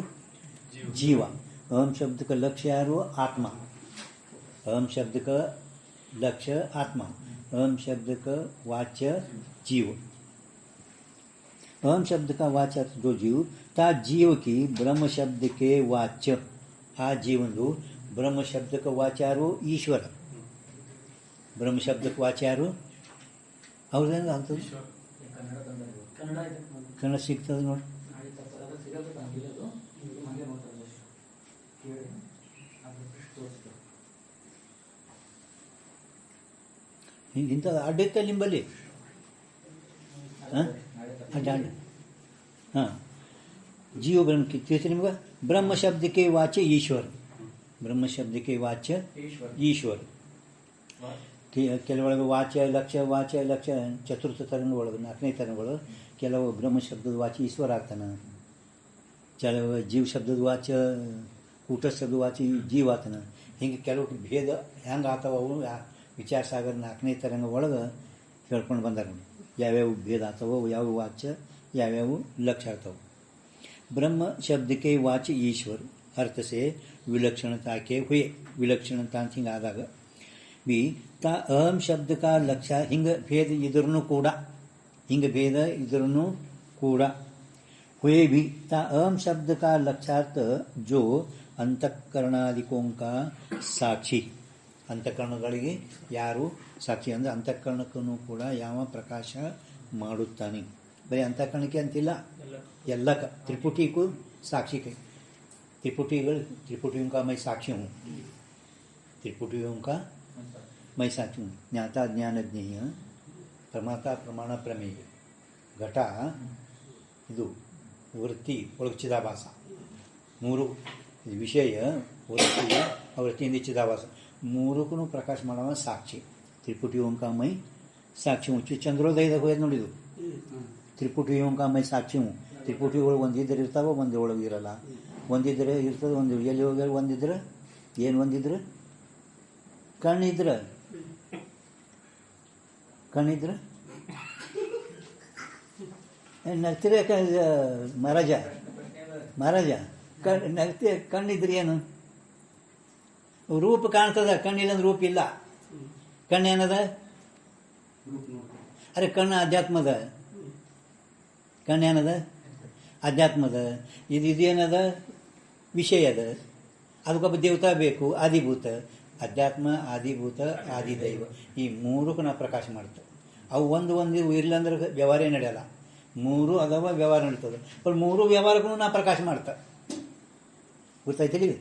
Speaker 1: जीवा. अहम शब्द का लक्ष्य यारू आत्मा. अहम शब्द का लक्ष्य आत्मा. अहम शब्द का वाच्य जीव. अहम शब्द का वाच्य अर्थ जो जीव ता जीव की ब्रह्म शब्द के वाच्य. आ जीवनದು ब्रह्म शब्द का वाच्य यारू ईश्वर. ಬ್ರಹ್ಮ ಶಬ್ದಕ್ಕೆ ವಾಚ್ಯ ಯಾರು? ಅವ್ರದ್ದೇನು ಆಗ್ತದೆ? ಕನ್ನಡ ಸಿಗ್ತದೆ ನೋಡಿ. ಇಂಥ ಅಡ್ಡಿತ್ತ ನಿಂಬಲ್ಲಿ ಹಾಂ ಹಾಂ ಜೀವ ಬ್ರಹ್ಮ ತಿಳಿಸಿ ನಿಮ್ಗೆ. ಬ್ರಹ್ಮ ಶಬ್ದಕ್ಕೆ ವಾಚ್ಯ ಈಶ್ವರ. ಬ್ರಹ್ಮ ಶಬ್ದಕ್ಕೆ ವಾಚ್ಯ ಈಶ್ವರ. ಕೆಲವೊಳಗೆ ವಾಚ್ಯ ಲಕ್ಷ್ಯ ಚತುರ್ಥ ತರಂಗ ಒಳಗೆ 4ನೇ ತರಂಗಗಳು ಕೆಲವು ಬ್ರಹ್ಮ ಶಬ್ದದ ವಾಚ್ಯ ಈಶ್ವರ ಆಗ್ತಾನೆ. ಕೆಲವು ಜೀವ ಶಬ್ದದ ವಾಚ್ಯ ಕೂಟ ಶಬ್ದ ವಾಚ್ಯ ಜೀವ ಆಗ್ತಾನೆ. ಹಿಂಗೆ ಕೆಲವು ಭೇದ ಹೆಂಗೆ ಆಗ್ತಾವ ಅವು ವಿಚಾರ ಸಾಗರ 4ನೇ ತರಂಗ ಒಳಗೆ ಹೇಳ್ಕೊಂಡು ಬಂದಾರ. ಯಾವ್ಯಾವ ಭೇದ ಆಗ್ತಾವೋ, ಯಾವ ವಾಚ್ಯ ಯಾವ್ಯಾವ ಲಕ್ಷ್ಯ ಆಗ್ತಾವೆ. ब्रह्म शब्द के वाच्य ईश्वर अर्थ से विलक्षणता के हुए. विलक्षणता हिंग आದಾಗ भी ता अहम शब्द का लक्ष्य हिंग भेद इधरनु ಕೂಡ हिंग भेद इधरनु ಕೂಡ हुए भी ता अहम शब्द का लक्ष्यार्थ जो अंतःकरणादिकों का साक्षी. ಅಂತಃಕರಣಗಳಿಗೆ ಯಾರು ಸಾಕ್ಷಿ ಅಂದರೆ ಅಂತಃಕರಣಕ್ಕೂ ಕೂಡ ಯಾವ ಪ್ರಕಾಶ ಮಾಡುತ್ತಾನೆ. ಬರೀ ಅಂತಃಕರಣಕ್ಕೆ ಅಂತಿಲ್ಲ, ಎಲ್ಲಕ್ಕ त्रिपुटी साक्षी के त्रिपुटियों का मैं साक्षी हूँ. त्रिपुटियों का मैं साक्षी हूँ. ज्ञाता ज्ञान ज्ञेय प्रमाता प्रमाಣ ಪ್ರಮೇಯ ಘಟ ಇದು ವೃತ್ತಿ ಒಳಗೆ ಚಿದಾಭಾಸ. ಮೂರು ವಿಷಯ ವೃತ್ತಿ ವೃತ್ತಿಯಿಂದ ಚಿದಾಭಾಸ ಮೂರಕ್ಕೂ ಪ್ರಕಾಶ ಮಾಡುವ ಸಾಕ್ಷಿ. त्रिपुटियों का मैं साक्षी हूँ. ಚಂದ್ರೋದಯದಾಗ ಹೋಯ್ತು ನೋಡಿದು. त्रिपुटियों का मैं साक्षी हूँ. ತ್ರಿಪುಟಿಗಳು ಒಂದಿದ್ರೆ ಇರ್ತಾವೆ, ಒಂದು ಒಳಗೆ ಇರಲ್ಲ. ಒಂದಿದ್ರೆ ಇರ್ತದೆ, ಒಂದು ಎಲ್ಲಿ ಹೋಗಿ ಒಂದಿದ್ರೆ ಏನು ಒಂದಿದ್ರೆ ಕಣ್ಣಿದ್ರೆ ನಗ್ತಿರ ಮಹಾರಾಜ ನಗ್ತಿ ಕಣ್ಣಿದ್ರೆ ಏನು ರೂಪ ಕಾಣ್ತದ. ಕಣ್ಣಿಲ್ಲಂದ್ರೆ ರೂಪ ಇಲ್ಲ. ಕಣ್ಣೇನದ? ಅರೆ ಕಣ್ಣು ಅಧ್ಯಾತ್ಮದ. ಕಣ್ಣೇನದ? ಅಧ್ಯಾತ್ಮದ. ಇದೇನದ? ವಿಷಯ ಅದ. ಅದಕ್ಕೊಬ್ಬ ದೇವತಾ ಬೇಕು, ಆದಿಭೂತ. ಅಧ್ಯಾತ್ಮ, ಆದಿಭೂತ, ಆದಿದೈವ ಈ ಮೂರಕ್ಕೂ ನಾವು ಪ್ರಕಾಶ ಮಾಡ್ತೇವೆ. ಅವು ಒಂದು ಇರ್ಲಂದ್ರೆ ವ್ಯವಹಾರ ನಡೆಯಲ್ಲ. ಮೂರು ಅದಾವ, ವ್ಯವಹಾರ ನಡೀತದೆ. ಬಟ್ ಮೂರು ವ್ಯವಹಾರಕ್ಕೂ ನಾ ಪ್ರಕಾಶ ಮಾಡ್ತಾ. ಗೊತ್ತಾಯ್ತಿಲ್ಲ?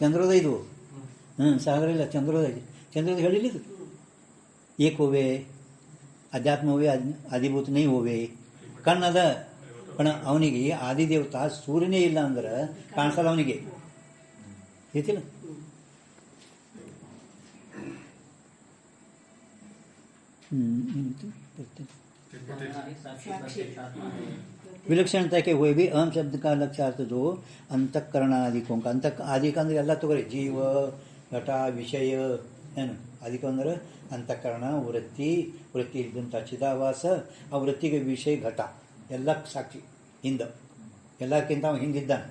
Speaker 1: ಚಂದ್ರೋದಯ ಇದು ಸಾಗರ ಇಲ್ಲ. ಚಂದ್ರೋದಯ ಹೇಳಿಲ್ಲ. ಇದು ಏಕ ಹೋವೆ, ಅಧ್ಯಾತ್ಮ ಹೋವೆ, ಆದಿಭೂತ ನೈ ಹೋವೆ. ಕಣ್ಣದ पण ಅವನಿಗೆ ಆದಿದೇವತಾ ಸೂರ್ಯನೇ ಇಲ್ಲ ಅಂದ್ರೆ ಕಾಣಿಸಲ್ಲ ಅವನಿಗೆ. ಹೇಳ್ತಿಲ್ಲ? विलक्षणता के हुए भी अहम शब्द का लक्ष्यार्थ जो ಅಂತಃಕರಣಾದಿಕೋं का ಆದಿಕ ಅಂದ್ರೆ ಎಲ್ಲ ತಗೋರಿ. ಜೀವ, ಘಟ, ವಿಷಯ ಏನು ಆದಿಕ ಅಂದ್ರೆ ಅಂತಃಕರಣ, ವೃತ್ತಿ ಇದ್ದಂಥ ಚಿದಾವಾಸ. ಆ ವೃತ್ತಿಗೆ ವಿಷಯ ಘಟ ಎಲ್ಲ ಸಾಕ್ಷಿ. ಹಿಂದೆ ಎಲ್ಲಕ್ಕಿಂತ ಅವನು ಹಿಂದಿದ್ದಾನೆ.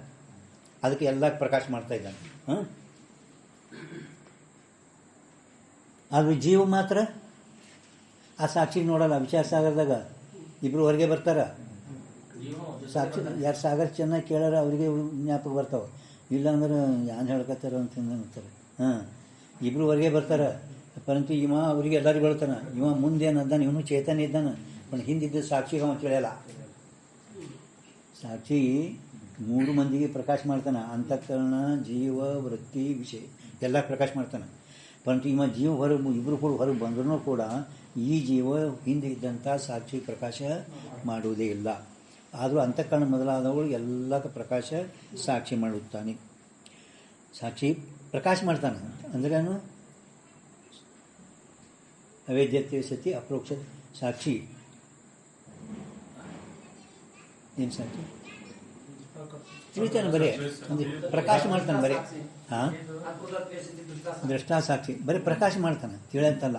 Speaker 1: ಅದಕ್ಕೆ ಎಲ್ಲ ಪ್ರಕಾಶ ಮಾಡ್ತಾ ಇದ್ದಾನೆ. ಅದು ಜೀವ ಮಾತ್ರ ಆ ಸಾಕ್ಷಿ ನೋಡಲ್ಲ. ವಿಚಾರ ಸಾಗರದಾಗ ಇಬ್ರು ಹೊರಗೆ ಬರ್ತಾರ. ಸಾಕ್ಷಿ ಯಾರು ಸಾಗರ ಚೆನ್ನಾಗಿ ಕೇಳಾರ ಅವರಿಗೆ ಜ್ಞಾಪಕ ಬರ್ತಾವ. ಇಲ್ಲಾಂದ್ರೆ ಯಾರು ಹೇಳ್ಕೊತಾರ ಅಂತ ಅಂತಾರೆ. ಇಬ್ರು ಹೊರಗೆ ಬರ್ತಾರ. ಪರಂತು ಇವ ಅವರಿಗೆ ಎಲ್ಲರಿಗೂ ಹೇಳ್ತಾನೆ. ಇವ ಮುಂದೇನು ಅದ್ದಾನೆ, ಇವನು ಚೇತನ ಇದ್ದಾನೆ. पण ಹಿಂದಿದ್ದ ಸಾಕ್ಷಿಗೆ ಅವ ತಿಳಿಯಲ್ಲ. ಸಾಕ್ಷಿ 3 ಮಂದಿಗೆ ಪ್ರಕಾಶ ಮಾಡ್ತಾನೆ. ಅಂತಃಕರಣ, ಜೀವ, ವೃತ್ತಿ, ವಿಷಯ ಎಲ್ಲ ಪ್ರಕಾಶ ಮಾಡ್ತಾನೆ. ಪರಂತು ಇವ ಜೀವ ಹೊರಗೆ ಇಬ್ಬರು ಕೂಡ ಹೊರಗೆ ಬಂದ್ರೂ ಕೂಡ ಈ ಜೀವ ಹಿಂದೆ ಇದ್ದಂಥ ಸಾಕ್ಷಿ ಪ್ರಕಾಶ ಮಾಡುವುದೇ ಇಲ್ಲ. ಆದರೂ ಅಂತಃಕರಣ ಮೊದಲಾದವುಗಳು ಎಲ್ಲದಕ್ಕೆ ಪ್ರಕಾಶ ಸಾಕ್ಷಿ ಮಾಡುತ್ತಾನೆ. ಸಾಕ್ಷಿ ಪ್ರಕಾಶ ಮಾಡ್ತಾನೆ ಅಂದ್ರೇನು? ಅವೇದ್ಯತೆ ಸತಿ ಅಪ್ರೋಕ್ಷ ಸಾಕ್ಷಿ. ಏನು ಸಾಕ್ಷಿ? ತಿಳಿತಾನೆ ಬರೀ ಅಂದರೆ ಪ್ರಕಾಶ ಮಾಡ್ತಾನೆ ಬರೀ. ಹಾಂ, ದೃಷ್ಟಾ ಸಾಕ್ಷಿ ಬರೀ ಪ್ರಕಾಶ ಮಾಡ್ತಾನೆ, ತಿಳಿಯಂತಲ್ಲ.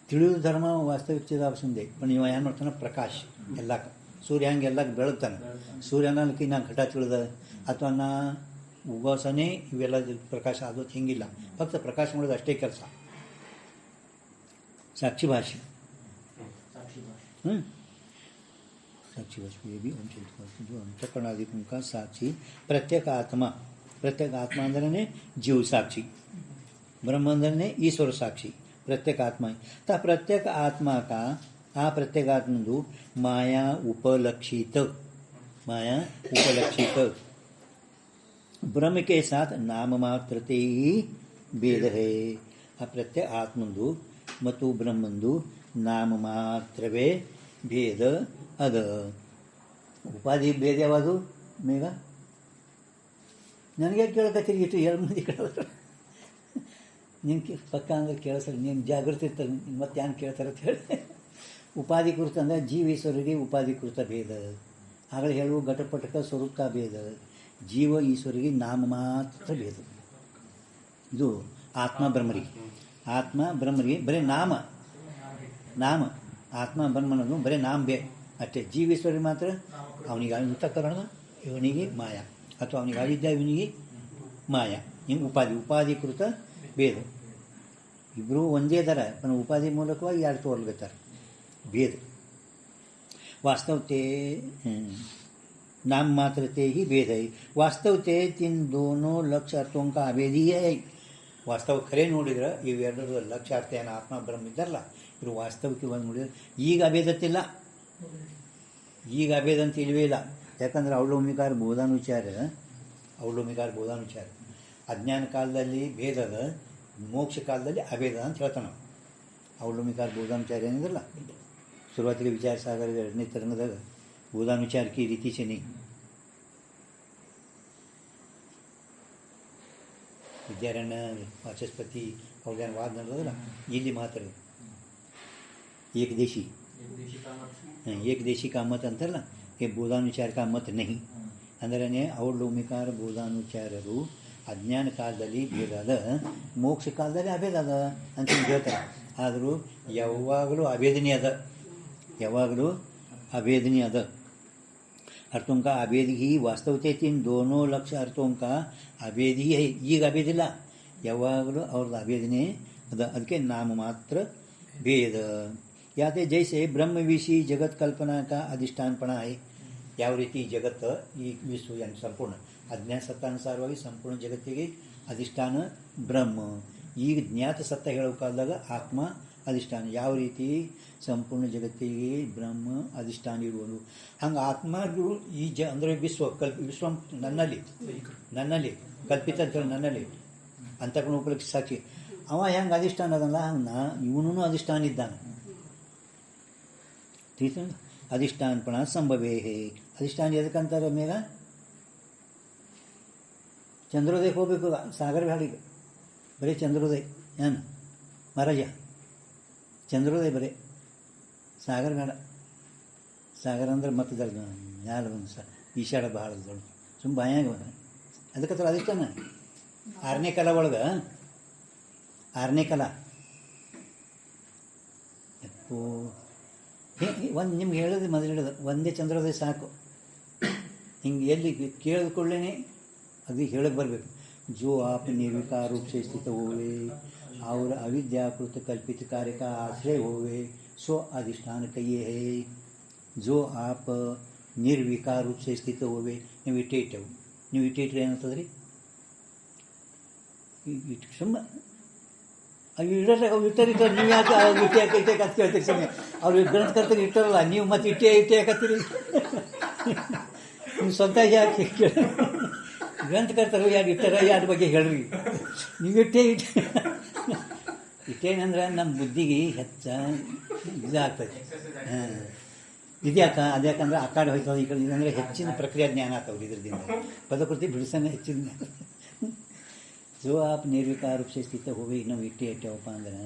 Speaker 1: ತಿಳಿಯುವ ಧರ್ಮ ವಾಸ್ತವಿಕ ಚಿದಾವಸಂದೆ. पण ಇವ ಏನು ಮಾಡ್ತಾನೆ? ಪ್ರಕಾಶ ಎಲ್ಲಕ್ಕೆ. ಸೂರ್ಯ ಹಂಗೆ ಎಲ್ಲಕ್ಕೆ ಬೆಳಗ್ತಾನೆ. ಸೂರ್ಯನಕ್ಕೆ ನಾ ಘಟ ತಿಳಿದ ಅಥವಾ ನಾ ಉಪಾಸನೆ ಇವೆಲ್ಲ ಪ್ರಕಾಶ ಆಗೋದು ಹಿಂಗಿಲ್ಲ. ಫಕ್ತ ಪ್ರಕಾಶ ಮಾಡೋದು ಅಷ್ಟೇ ಕೆಲಸ. ಸಾಕ್ಷಿ ಭಾಷೆ. साक्षी वस्तु ये भी अंतकरणादिकों का साक्षी प्रत्येक आत्मा अंदर जीव साक्षी, ब्रह्म अंदर ईश्वर साक्षी, प्रत्येक आत्मा. प्रत्येक आत्मा का प्रत्येक आत्मंदु माया उपलक्षित ब्रह्म के साथ नाम मात्रते ही भेद है. प्रत्येक आत्मंदु ಮತ್ತು ಬ್ರಹ್ಮಂದು ನಾಮ ಮಾತ್ರವೇ ಭೇದ ಅದ. ಉಪಾಧಿ ಭೇದ ಯಾವುದು? ಮೇಘ ನನಗೆ ಕೇಳಕತ್ತೀರಿ ಇಷ್ಟು 2 ಮಂದಿ ಕೇಳಿದ್ರು. ನಿನ್ಗೆ ಪಕ್ಕ ಅಂದ್ರೆ ಕೇಳಿಸಲ್ಲ, ನೀನು ಜಾಗೃತಿ ಇರ್ತಾರೆ ಮತ್ತೆ ಏನು ಕೇಳ್ತಾರೆ ಅಂತ ಹೇಳಿ. ಉಪಾಧಿಕೃತ ಅಂದರೆ ಜೀವೇಶ್ವರಿಗೆ ಉಪಾಧಿಕೃತ ಭೇದ. ಆಗಲೇ ಹೇಳುವ ಘಟಪಟಕ ಸ್ವರೂಪ ಭೇದ. ಜೀವ ಈಶ್ವರಿಗೆ ನಾಮ ಮಾತ್ರ ಭೇದ. ಇದು ಆತ್ಮ ಬ್ರಹ್ಮರಿಗೆ ಬರೀ ನಾಮ ಆತ್ಮ ಬ್ರಹ್ಮನದು ಬರೀ ನಾಮ ಅಷ್ಟೇ. ಜೀವೇಶ್ವರಿಗೆ ಮಾತ್ರ ಅವನಿಗೆ ಅಂತಃಕರಣ, ಇವನಿಗೆ ಮಾಯ, ಅಥವಾ ಅವನಿಗೆ ಅವಿದ್ಯೆ, ಇವನಿಗೆ ಮಾಯ. ಹಿಂಗೆ ಉಪಾಧಿಕೃತ ಭೇದ. ಇಬ್ಬರು ಒಂದೇ ದರ, ಉಪಾಧಿ ಮೂಲಕವಾಗಿ 2 ತೋರ್ಲತ್ತಾರೆ ಭೇದ. वास्तवते नाम मात्रते ही भेद है. वास्तवते इन दोनों लक्ष्य अर्थों का अभेद ही है. ವಾಸ್ತವ ಖರೆ ನೋಡಿದ್ರೆ ಇವೆರಡರ ಲಕ್ಷ್ಯಾರ್ಥ ಏನು ಆತ್ಮ ಬ್ರಹ್ಮ ಇದ್ದಾರಲ್ಲ, ಇವರು ವಾಸ್ತವಿಕವಾಗಿ ನೋಡಿದ್ರೆ ಈಗ ಅಭೇದತ್ತಿಲ್ಲ. ಈಗ ಅಭೇದ ಅಂತ ಇಲ್ಲವೇ ಇಲ್ಲ. ಯಾಕಂದ್ರೆ ಅವಲೋಮಿಕಾರ ಬೋಧಾನುಚಾರ ಅಜ್ಞಾನ ಕಾಲದಲ್ಲಿ ಭೇದದ, ಮೋಕ್ಷ ಕಾಲದಲ್ಲಿ ಅಭೇದ ಅಂತ ಹೇಳ್ತಾನೆ. ಅವಲೋಮಿಕಾರ ಬೋಧಾನುಚಾರ ಏನಿದ್ರಲ್ಲ, ಶುರುವಾತಿಗೆ ವಿಚಾರ ಸಾಗರ 2ನೇ ತರಂಗದಾಗ ಬೋಧಾನುಚಾರ ಕಿ ರೀತಿ से नहीं. ವಿದ್ಯಾರಣ್ಯ ವಾಚಸ್ಪತಿ ಅವ್ರದ್ದೇನು ವಾದ ನಡೆದಲ್ಲ, ಇಲ್ಲಿ ಮಾತ್ರ ಏಕದೇಶಿ का मत ಅಂತಾರಲ್ಲ, ಈ ಬೋಧಾನುಚಾರ का मत नहीं. ಅಂದ್ರೆ ಅವಲೋಮಿಕಾರ ಬೋಧಾನುಚಾರರು ಅಜ್ಞಾನ ಕಾಲದಲ್ಲಿ ಭೇದ ಅದ, ಮೋಕ್ಷ ಕಾಲದಲ್ಲಿ ಅಭೇದ ಅದ ಅಂತ ಹೇಳ್ತಾರೆ. ಆದರೂ ಯಾವಾಗಲೂ ಅಭೇದನಿ ಅದ. अर्थों का अभेद ही वास्तवते इन दोनों लक्ष्य अर्थों का अभेद ही है. ಈಗ ಅಭೇದಿಲ್ಲ, ಯಾವಾಗಲೂ ಅವ್ರದ್ದು ಅಭೇದನೆ ಅದ. ಅದಕ್ಕೆ ನಾಮ ಮಾತ್ರ ಭೇದ. ಯಾತೆ ಜೈಸೆ ಬ್ರಹ್ಮ ವಿಷಿ ಜಗತ್ ಕಲ್ಪನಾ का अधिष्ठानपण है. ಯಾವ ರೀತಿ ಜಗತ್ತು ಈ ವಿಶ್ವ ಸಂಪೂರ್ಣ ಅಜ್ಞಾನ ಸತ್ತಾನುಸಾರವಾಗಿ ಸಂಪೂರ್ಣ ಜಗತ್ತಿಗೆ ಅಧಿಷ್ಠಾನ ಬ್ರಹ್ಮ. ಈಗ ಜ್ಞಾತ ಸತ್ತ ಹೇಳೋ ಕಾಲದಾಗ ಆತ್ಮ ಅಧಿಷ್ಠಾನ. ಯಾವ ರೀತಿ ಸಂಪೂರ್ಣ ಜಗತ್ತಿಗೆ ಬ್ರಹ್ಮ ಅಧಿಷ್ಠಾನ ಇರುವುದು, ಹಂಗೆ ಆತ್ಮಗಳು ಈ ಅಂದರೆ ವಿಶ್ವ ನನ್ನಲ್ಲಿ ಕಲ್ಪಿತ ನನ್ನಲ್ಲಿ ಅಂತರ್ಗುಣ ಉಪಲಕ್ಷ ಸಾಕ್ಷಿ. ಅವ ಹೆಂಗೆ ಅಧಿಷ್ಠಾನ ಅದಲ್ಲ, ಹಂಗೆ ಇವನು ಅಧಿಷ್ಠಾನ ಇದ್ದಾನೆ. ತಿಳಿತ ಅಧಿಷ್ಠಾನಪಣ ಸಂಭವೇ. ಅಧಿಷ್ಠಾನ ಎದಕ್ಕಂತಾರೆ? ಮೇಘ ಚಂದ್ರೋದಯಕ್ಕೆ ಹೋಗ್ಬೇಕು, ಸಾಗರ ಹಾಡಿಗೆ ಬರೀ ಚಂದ್ರೋದಯ ಏನು ಮಹಾರಾಜ, ಚಂದ್ರೋದಯ ಬರೀ ಸಾಗರ ಬೇಡ. ಸಾಗರ ಅಂದ್ರೆ ಮತ್ತೆ ಮ್ಯಾಲ ಒಂದು ಈಶಾಡ ಭಾಳ ದೊಡ್ಡ ಸುಮ್ಮ ಬಾಯಾಗ ಅದಕ್ಕೆ ಅಧಿಷ್ಠಾನ. 6ನೇ ಕಲ ಒಳಗೆ 6ನೇ ಕಲ ಒಂದು ನಿಮ್ಗೆ ಹೇಳೋದು ಮೊದಲು ಹೇಳೋದು ಒಂದೇ ಚಂದ್ರೋದಯ ಸಾಕು. ಹಿಂಗೆ ಎಲ್ಲಿ ಕೇಳಿದ್ಕೊಳ್ಳೇ ಅದು ಹೇಳಕ್ಕೆ ಬರಬೇಕು. जो आप निर्विकार रूप से स्थित होवे और अविद्याकृत कल्पित कार्य का आश्रय होवे सो अधिष्ठान कहिए है. जो आप निर्विकार रूप से स्थित होवे ನೀವು ಇಟ್ಟಿಟ್ರೆ ಏನಂತದ್ರಿ? ಸುಮ್ಮ ಅವು ಇಡಲ್ಲ, ಅವು ಇಟ್ಟರಿಟ್ಟು ನೀವು ಯಾಕೆ ಇಟ್ಟೆ ಕತ್ ಕೇಳ್ತೀರಿ ಸಮಯ ಅವ್ರು ಗ್ರಂಥಕರ್ತರು ಇಟ್ಟಾರಲ್ಲ, ನೀವು ಮತ್ತೆ ಇಟ್ಟೆ ಹಾಕತ್ತೀರಿ. ನೀವು ಸ್ವಂತ ಯಾಕೆ ಗ್ರಂಥಕರ್ತರು ಯಾರು ಇಟ್ಟಾರ ಯಾರ ಬಗ್ಗೆ ಹೇಳ್ರಿ. ನೀವು ಇಟ್ಟೇನಂದ್ರೆ ನಮ್ಮ ಬುದ್ಧಿಗೆ ಹೆಚ್ಚ ಇದಾಗ್ತದೆ. ಹಾಂ, ಅದ್ಯಾಕಂದ್ರೆ ಆ ಕಡೆ ಹೋಯ್ತದೆ, ಈ ಕಡೆ ಇದಂದರೆ ಹೆಚ್ಚಿನ ಪ್ರಕ್ರಿಯೆ ಜ್ಞಾನ ಆಗ್ತವ್ರಿ. ಇದ್ರದಿಂದ ಪದಕೃತಿ ಬಿಡಿಸೋಣ ಹೆಚ್ಚಿನ ಜ್ಞಾನ. जो आप निर्विकार रूप से स्थित होवे ನಾವು ಇಟ್ಟೇವಪ್ಪ ಅಂದ್ರೆ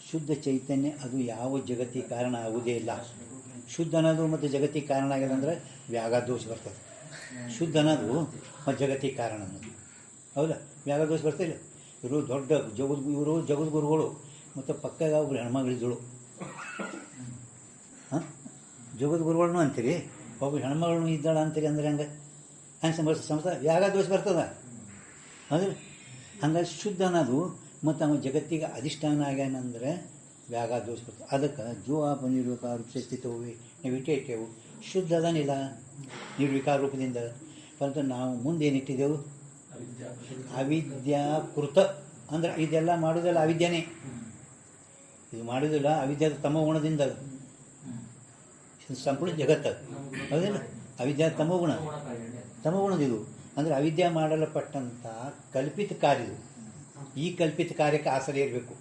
Speaker 1: ಶುದ್ಧ ಚೈತನ್ಯ ಅದು ಯಾವ ಜಗತ್ತಿಗೆ ಕಾರಣ ಆಗುವುದೇ ಇಲ್ಲ. ಶುದ್ಧ ಅನ್ನೋದು ಮತ್ತು ಜಗತ್ತಿಗೆ ಕಾರಣ ಆಗಿದೆ ಅಂದರೆ ವ್ಯಾಘಾದೋಷ ಬರ್ತದೆ. ಶುದ್ಧ ಅನ್ನೋದು ಮತ್ತು ಜಗತ್ತಿಗೆ ಕಾರಣ ಅನ್ನೋದು ಹೌದಾ, ವ್ಯಾಘಾದೋಷ ಬರ್ತಾಯಿಲ್ಲ. ಇವರು ದೊಡ್ಡ ಜಗದ್ಗುರುಗಳು ಮತ್ತು ಪಕ್ಕಾಗ ಒಬ್ರು ಹೆಣ್ಮಗಳಿದ್ದಳು. ಹಾಂ, ಜಗದ್ಗುರುಗಳನ್ನೂ ಅಂತೀರಿ, ಒಬ್ಬರು ಹೆಣ್ಮಗಳನ್ನೂ ಇದ್ದಾಳ ಅಂತೀರಿ ಅಂದ್ರೆ ಹಂಗೆ ಸಂಸ್ಥೆ ವ್ಯಾಘಾದೋಷ ಬರ್ತದ. ಹೌದು, ಹಂಗಾಗಿ ಶುದ್ಧ ಅನ್ನೋದು ಮತ್ತು ಅವನ ಜಗತ್ತಿಗೆ ಅಧಿಷ್ಠಾನ ಆಗ್ಯಾನಂದ್ರೆ ವ್ಯಾಘಾದೋಷ ಬರ್ತದೆ. ಅದಕ್ಕೆ ಜೋ ಆಪ ನಿರ್ವಿಕಾರ ರೂಪ ಸ್ಥಿತ ಹೋಗಿ ನಾವು ಇಟ್ಟೇವು ಶುದ್ಧ ಅದನಿಲ್ಲ ನಿರ್ವಿಕಾರ ರೂಪದಿಂದ. ಪರಂತು ನಾವು ಮುಂದೇನಿಟ್ಟಿದ್ದೆವು ಅವಿದ್ಯಾಕೃತ ಅಂದ್ರೆ ಇದೆಲ್ಲ ಮಾಡೋದಲ್ಲ ಅವಿದ್ಯಾನೇ. ಇದು ಮಾಡೋದಿಲ್ಲ ಅವಿದ್ಯಾದ ತಮೋಗುಣದಿಂದ ಸಂಪೂರ್ಣ ಜಗತ್ತು ಹೌದಿಲ್ಲ. ಅವಿದ್ಯಾ ತಮೋಗುಣದಿದು ಅಂದರೆ ಅವಿದ್ಯೆ ಮಾಡಲ್ಪಟ್ಟಂಥ ಕಲ್ಪಿತ ಕಾರ್ಯ. ಈ ಕಲ್ಪಿತ ಕಾರ್ಯಕ್ಕೆ ಆಶ್ರಯ ಇರಬೇಕು.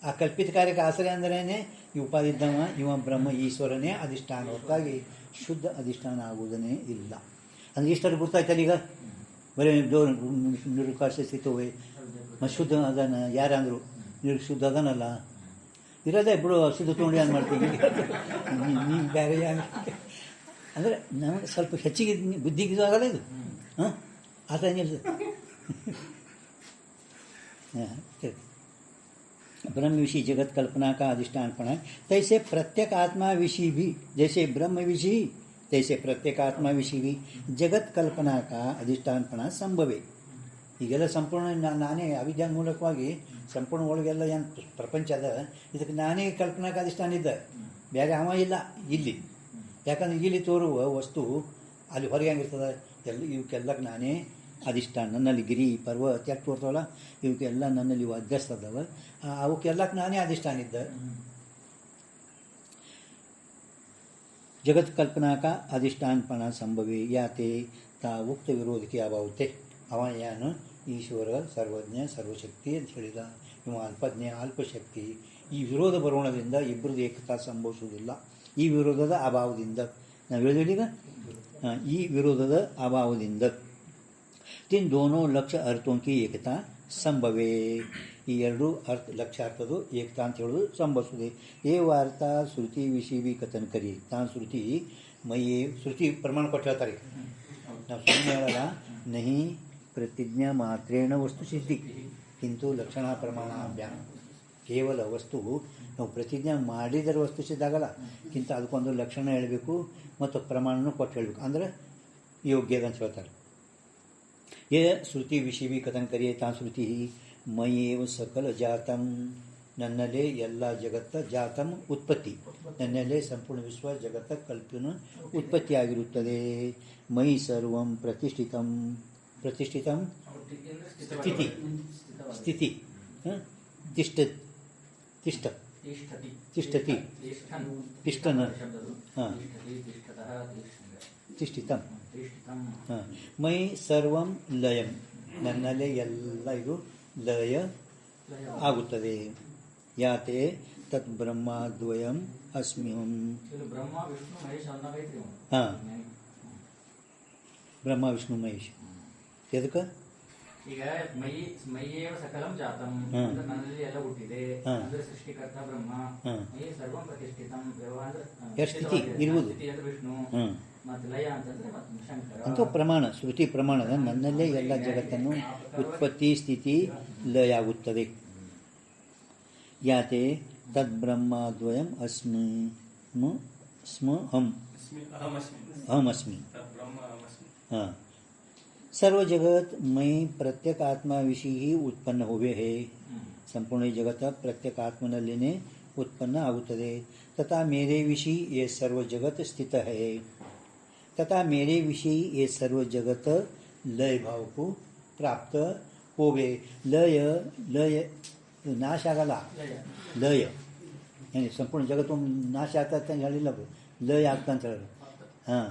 Speaker 1: ಆ ಕಲ್ಪಿತ ಕಾರ್ಯಕ್ಕೆ ಆಶ್ರಯ ಅಂದ್ರೇ ಈ ಉಪಾಧಿ ಇದ್ದವ ಇವ ಬ್ರಹ್ಮ ಈಶ್ವರನೇ ಅಧಿಷ್ಠಾನ ಹೊರತಾಗಿ ಶುದ್ಧ ಅಧಿಷ್ಠಾನ ಆಗುವುದನ್ನೇ ಇಲ್ಲ. ಅಂದರೆ ಇಷ್ಟರು ಗೊತ್ತಾಯ್ತಲ್ಲ. ಈಗ ಬರೀ ನಿರ್ವಿಕಾರ ಸ್ಥಿತ ಹೋಗಿ ಮತ್ತು ಶುದ್ಧ ಅದನ್ನ ಯಾರಂದರು ಶುದ್ಧ ಅದನ್ನಲ್ಲ ಇರೋದೇ ಬಿಡು, ಶುದ್ಧ ತೊಗೊಂಡು ಏನು ಮಾಡ್ತೀವಿ ನೀವು ಬೇರೆ ಯಾರು ಅಂದರೆ ನಮಗೆ ಸ್ವಲ್ಪ ಹೆಚ್ಚಿಗೆ ಬುದ್ಧಿಗೆ ಇದು ಆಗಲ್ಲ ಇದು. ಹಾಂ, ಆ ಥರ ಏನಿಲ್ಲ. ब्रह्म विषय जगत कल्पना का अधिष्ठानपण है, तैसे प्रत्येक आत्मा विषय भी जैसे ब्रह्म विषय तैसे प्रत्येक आत्मा विषय भी जगत कल्पना का अधिष्ठानपण संभवे. ಈಗೆಲ್ಲ ಸಂಪೂರ್ಣ ನಾನೇ ಅವಿದ್ಯಾ ಮೂಲಕವಾಗಿ ಸಂಪೂರ್ಣ ಒಳಗೆಲ್ಲ ಏನು ಪ್ರಪಂಚ ಅದ, ಇದಕ್ಕೆ ನಾನೇ ಕಲ್ಪನಾಕ ಅಧಿಷ್ಠಾನ ಇದ್ದ, ಬೇರೆ ಅವ ಇಲ್ಲ ಇಲ್ಲಿ. ಯಾಕಂದ್ರೆ ಇಲ್ಲಿ ತೋರುವ ವಸ್ತು ಅಲ್ಲಿ ಹೊರಗೆ ಹೆಂಗಿರ್ತದೆ, ಇವಕ್ಕೆಲ್ಲಕ್ಕೆ ನಾನೇ ಅಧಿಷ್ಠಾನ. ನನ್ನಲ್ಲಿ ಗಿರಿ ಪರ್ವತ ಎಷ್ಟು ತೋರ್ತವಲ್ಲ ಇವಕ್ಕೆಲ್ಲ ನನ್ನಲ್ಲಿ ಇವು ಅಧ್ಯಸ್ತದವ, ಅವಕ್ಕೆಲ್ಲಕ್ಕೆ ನಾನೇ ಅಧಿಷ್ಠಾನ ಇದ್ದ. ಜಗತ್ ಕಲ್ಪನಾಕ ಅಧಿಷ್ಠಾನಪಣ ಸಂಭವಿ ಯಾತೆ ತಾ ಉಕ್ತ ವಿರೋಧಕ್ಕೆ ಅಭಾವುತ್ತೆ. ಅವ ಏನು ಈಶ್ವರ ಸರ್ವಜ್ಞ ಸರ್ವಶಕ್ತಿ ಅಂತ ಹೇಳಿದ, ಇವ ಅಲ್ಪಜ್ಞ ಅಲ್ಪಶಕ್ತಿ. ಈ ವಿರೋಧ ಬರೋಣದಿಂದ ಇಬ್ಬರದ್ದು ಏಕತಾ ಸಂಭವಿಸುವುದಿಲ್ಲ. ಈ ವಿರೋಧದ ಅಭಾವದಿಂದ ನಾವು ಹೇಳಿದೀಗ, ಈ ವಿರೋಧದ ಅಭಾವದಿಂದ तीन दोनों लक्ष्य अर्थों की एकता संभवे. ಈ ಎರಡು ಲಕ್ಷ್ಯ ಅರ್ಥದು ಏಕತಾ ಅಂತ ಹೇಳೋದು ಸಂಭವಿಸುತ್ತದೆ. ಏವ ಅರ್ಥ ಶ್ರುತಿ ವಿಷಯ ಬಿ ಕಥನ್ ಕರಿ. ತಾನು ಶ್ರುತಿ ಶ್ರುತಿ ಪ್ರಮಾಣ ಕೊಟ್ಟು ಹೇಳ್ತಾರೆ. ನಾವು ಸುಮ್ಮನೆ ಹೇಳಲ್ಲ, ನಹಿ ಪ್ರತಿಜ್ಞಾ ಮಾತ್ರೇಣ ವಸ್ತು ಸಿದ್ಧಿ ಕಿಂತು ಲಕ್ಷಣ ಪ್ರಮಾಣಾಭ್ಯಾಮ. ಕೇವಲ ವಸ್ತು ನಾವು ಪ್ರತಿಜ್ಞೆ ಮಾಡಿದರೆ ವಸ್ತು ಸಿದ್ಧ ಆಗಲ್ಲ, ಕಿಂತ ಅದಕ್ಕೊಂದು ಲಕ್ಷಣ ಹೇಳಬೇಕು ಮತ್ತು ಪ್ರಮಾಣನೂ ಕೊಟ್ಟು ಹೇಳಬೇಕು, ಅಂದರೆ ಯೋಗ್ಯದ ಅಂತ ಹೇಳ್ತಾರೆ. ये श्रुति विषय भी कथन करिए ता श्रुति मयेव सकल जातम. ನನ್ನಲ್ಲೇ ಎಲ್ಲ ಜಗತ್ತ ಜಾತಂ ಉತ್ಪತ್ತಿ, ನನ್ನಲ್ಲೇ ಸಂಪೂರ್ಣ ವಿಶ್ವ ಜಗತ್ತ ಕಲ್ಪನ ಉತ್ಪತ್ತಿಯಾಗಿರುತ್ತದೆ. ಮೈ ಸರ್ವಂ ಪ್ರತಿಷ್ಠಿತಂ ಪ್ರತಿಷ್ಠಿತಂ ಸ್ಥಿತಿ ಸ್ಥಿತಿ ತಿಷ್ಠ ತಿಷ್ಠ ತಿಷ್ಠತಿ ತಿಷ್ಠನ ಹಾಂ ತಿಷ್ಠಿತಂ. ಹಾಂ, ಮೈ ಸರ್ವಂ ಲಯಂ, ನನ್ನಲ್ಲೇ ಎಲ್ಲ ಇದು ಲಯ ಆಗುತ್ತದೆ. ಯಾತೆ ತತ್ ಬ್ರಹ್ಮದ್ವಯಂ ಅಸ್ಮ್ಯಹಂ. ಹಾಂ, ಬ್ರಹ್ಮ ವಿಷ್ಣು ಮಹೇಶ್. ಎದಕ್ಕೆ
Speaker 2: ಈಗ ಮೈಯೇವ ಸಕಲಂ ಜಾತಂ ಅಂದ್ರೆ ನನ್ನಲ್ಲಿ ಎಲ್ಲ ಹುಟ್ಟಿದೆ ಅಂದ್ರೆ ಸೃಷ್ಟಿಕರ್ತ ಬ್ರಹ್ಮ. ಮೈ ಸರ್ವಂ ಪ್ರತಿಷ್ಠಿತಂ
Speaker 1: ಸ್ಥಿತಿ ಇರುವುದು
Speaker 2: ವಿಷ್ಣು ಮತ್ತು ಲಯ ಅಂತಂದ್ರೆ ಶಂಕರ
Speaker 1: ಅಂತೂ ಪ್ರಮಾಣ ಶ್ರುತಿ ಪ್ರಮಾಣದ ನನ್ನಲ್ಲೇ ಎಲ್ಲ ಜಗತ್ತನ್ನು ಉತ್ಪತ್ತಿ ಸ್ಥಿತಿ ಲಯ ಆಗುತ್ತದೆ. ಯಾತೆ ತದ್ ಬ್ರಹ್ಮದ್ವಯಂ ಅಸ್ಮಿ ಸ್ಮ ಹಂ ಅಹಮಸ್ಮಿ. ಹಾಂ, सर्व जगत में प्रत्येक आत्मा विषय ही उत्पन्न हुए है. संपूर्ण जगत प्रत्येक आत्मनಲ್ಲಿನೇ उत्पन्न ಆಗುತ್ತದೆ. तथा मेरे विषय ये सर्व जगत स्थित है. तथा मेरे विषय ये सर्व जगत लय भाव को प्राप्त होवे. लय लय ಇದು ನಾಶ ಆಗಲ್ಲ, ಲಯ. ಏನು ಸಂಪೂರ್ಣ ಜಗತ್ತು ನಾಶ ಆಗ್ತದೆ ಅಂತ ಹೇಳಿಲ್ಲ, ಅದು ಲಯ ಆಗ್ತಾ ಅಂತ ಹೇಳಿ. ಹಾಂ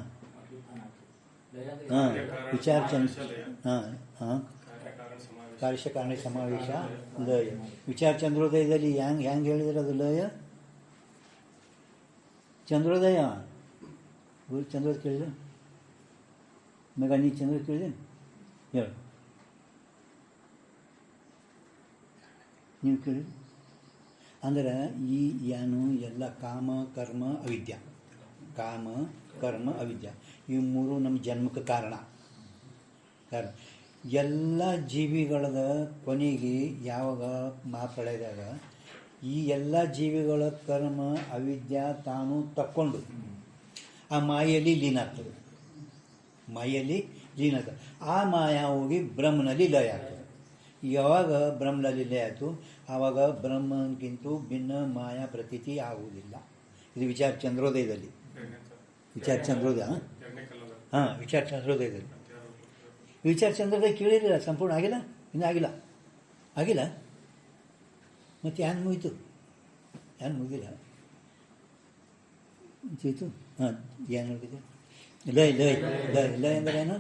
Speaker 1: ಹಾಂ ವಿಚಾರ ಹಾಂ ಹಾಂ ಕಾರ್ಯಕಾರಣ ಸಮಾವೇಶ ಲಯ. ವಿಚಾರ ಚಂದ್ರೋದಯದಲ್ಲಿ ಹೆಂಗೆ ಹೇಳಿದ್ರೆ ಅದು ಲಯ. ಚಂದ್ರೋದಯ ಚಂದ್ರೋದಯ ಕೇಳಿದೆ ಮಗ, ನೀ ಚಂದ್ರೋದಯ ಕೇಳಿದೆ ಹೇಳು, ನೀವು ಕೇಳಿ. ಅಂದ್ರೆ ಈ ಏನು ಎಲ್ಲ ಕಾಮ ಕರ್ಮ ಅವಿದ್ಯೆ, ಕಾಮ ಕರ್ಮ ಅವಿದ್ಯೆ ಇವು ಮೂರು ನಮ್ಮ ಜನ್ಮಕ್ಕೆ ಕಾರಣ. ಎಲ್ಲ ಜೀವಿಗಳದ ಕೊನೆಗೆ ಯಾವಾಗ ಮಾತಾಡಿದಾಗ ಈ ಎಲ್ಲ ಜೀವಿಗಳ ಕರ್ಮ ಅವಿದ್ಯೆ ತಾನು ತಕ್ಕೊಂಡು ಆ ಮಾಯೆಯಲ್ಲಿ ಲೀನ ಆಗ್ತದೆ, ಮಾಯೆಯಲ್ಲಿ ಲೀನ ಆಗ್ತದೆ. ಆ ಮಾಯ ಹೋಗಿ ಬ್ರಹ್ಮನಲ್ಲಿ ಲಯ ಆಗ್ತದೆ. ಯಾವಾಗ ಬ್ರಹ್ಮನಲ್ಲಿ ಲಯ ಆಯಿತು ಆವಾಗ ಬ್ರಹ್ಮನ್ಗಿಂತ ಭಿನ್ನ ಮಾಯಾ ಪ್ರತೀತಿ ಆಗುವುದಿಲ್ಲ. ಇದು ವಿಚಾರ ಚಂದ್ರೋದಯದಲ್ಲಿ, ವಿಚಾರ ಚಂದ್ರೋದಯ. ಹಾಂ ವಿಚಾರ ಚಂದ್ರೋದಯದಲ್ಲಿ. ವಿಚಾರ ಚಂದ್ರೋದಯ ಕೇಳಿರಲಿಲ್ಲ, ಸಂಪೂರ್ಣ ಆಗಿಲ್ಲ, ಇನ್ನೂ ಆಗಿಲ್ಲ, ಆಗಿಲ್ಲ. ಮತ್ತು ಏನು ಮುಗಿತು, ಏನು ಮುಗಿದಿಲ್ಲ ಮುಗೀತು. ಹಾಂ ಏನು ಮುಗಿದು ಲಯ ಲಯ ಲಯ ಲಯ ಅಂದರೆ ಏನು?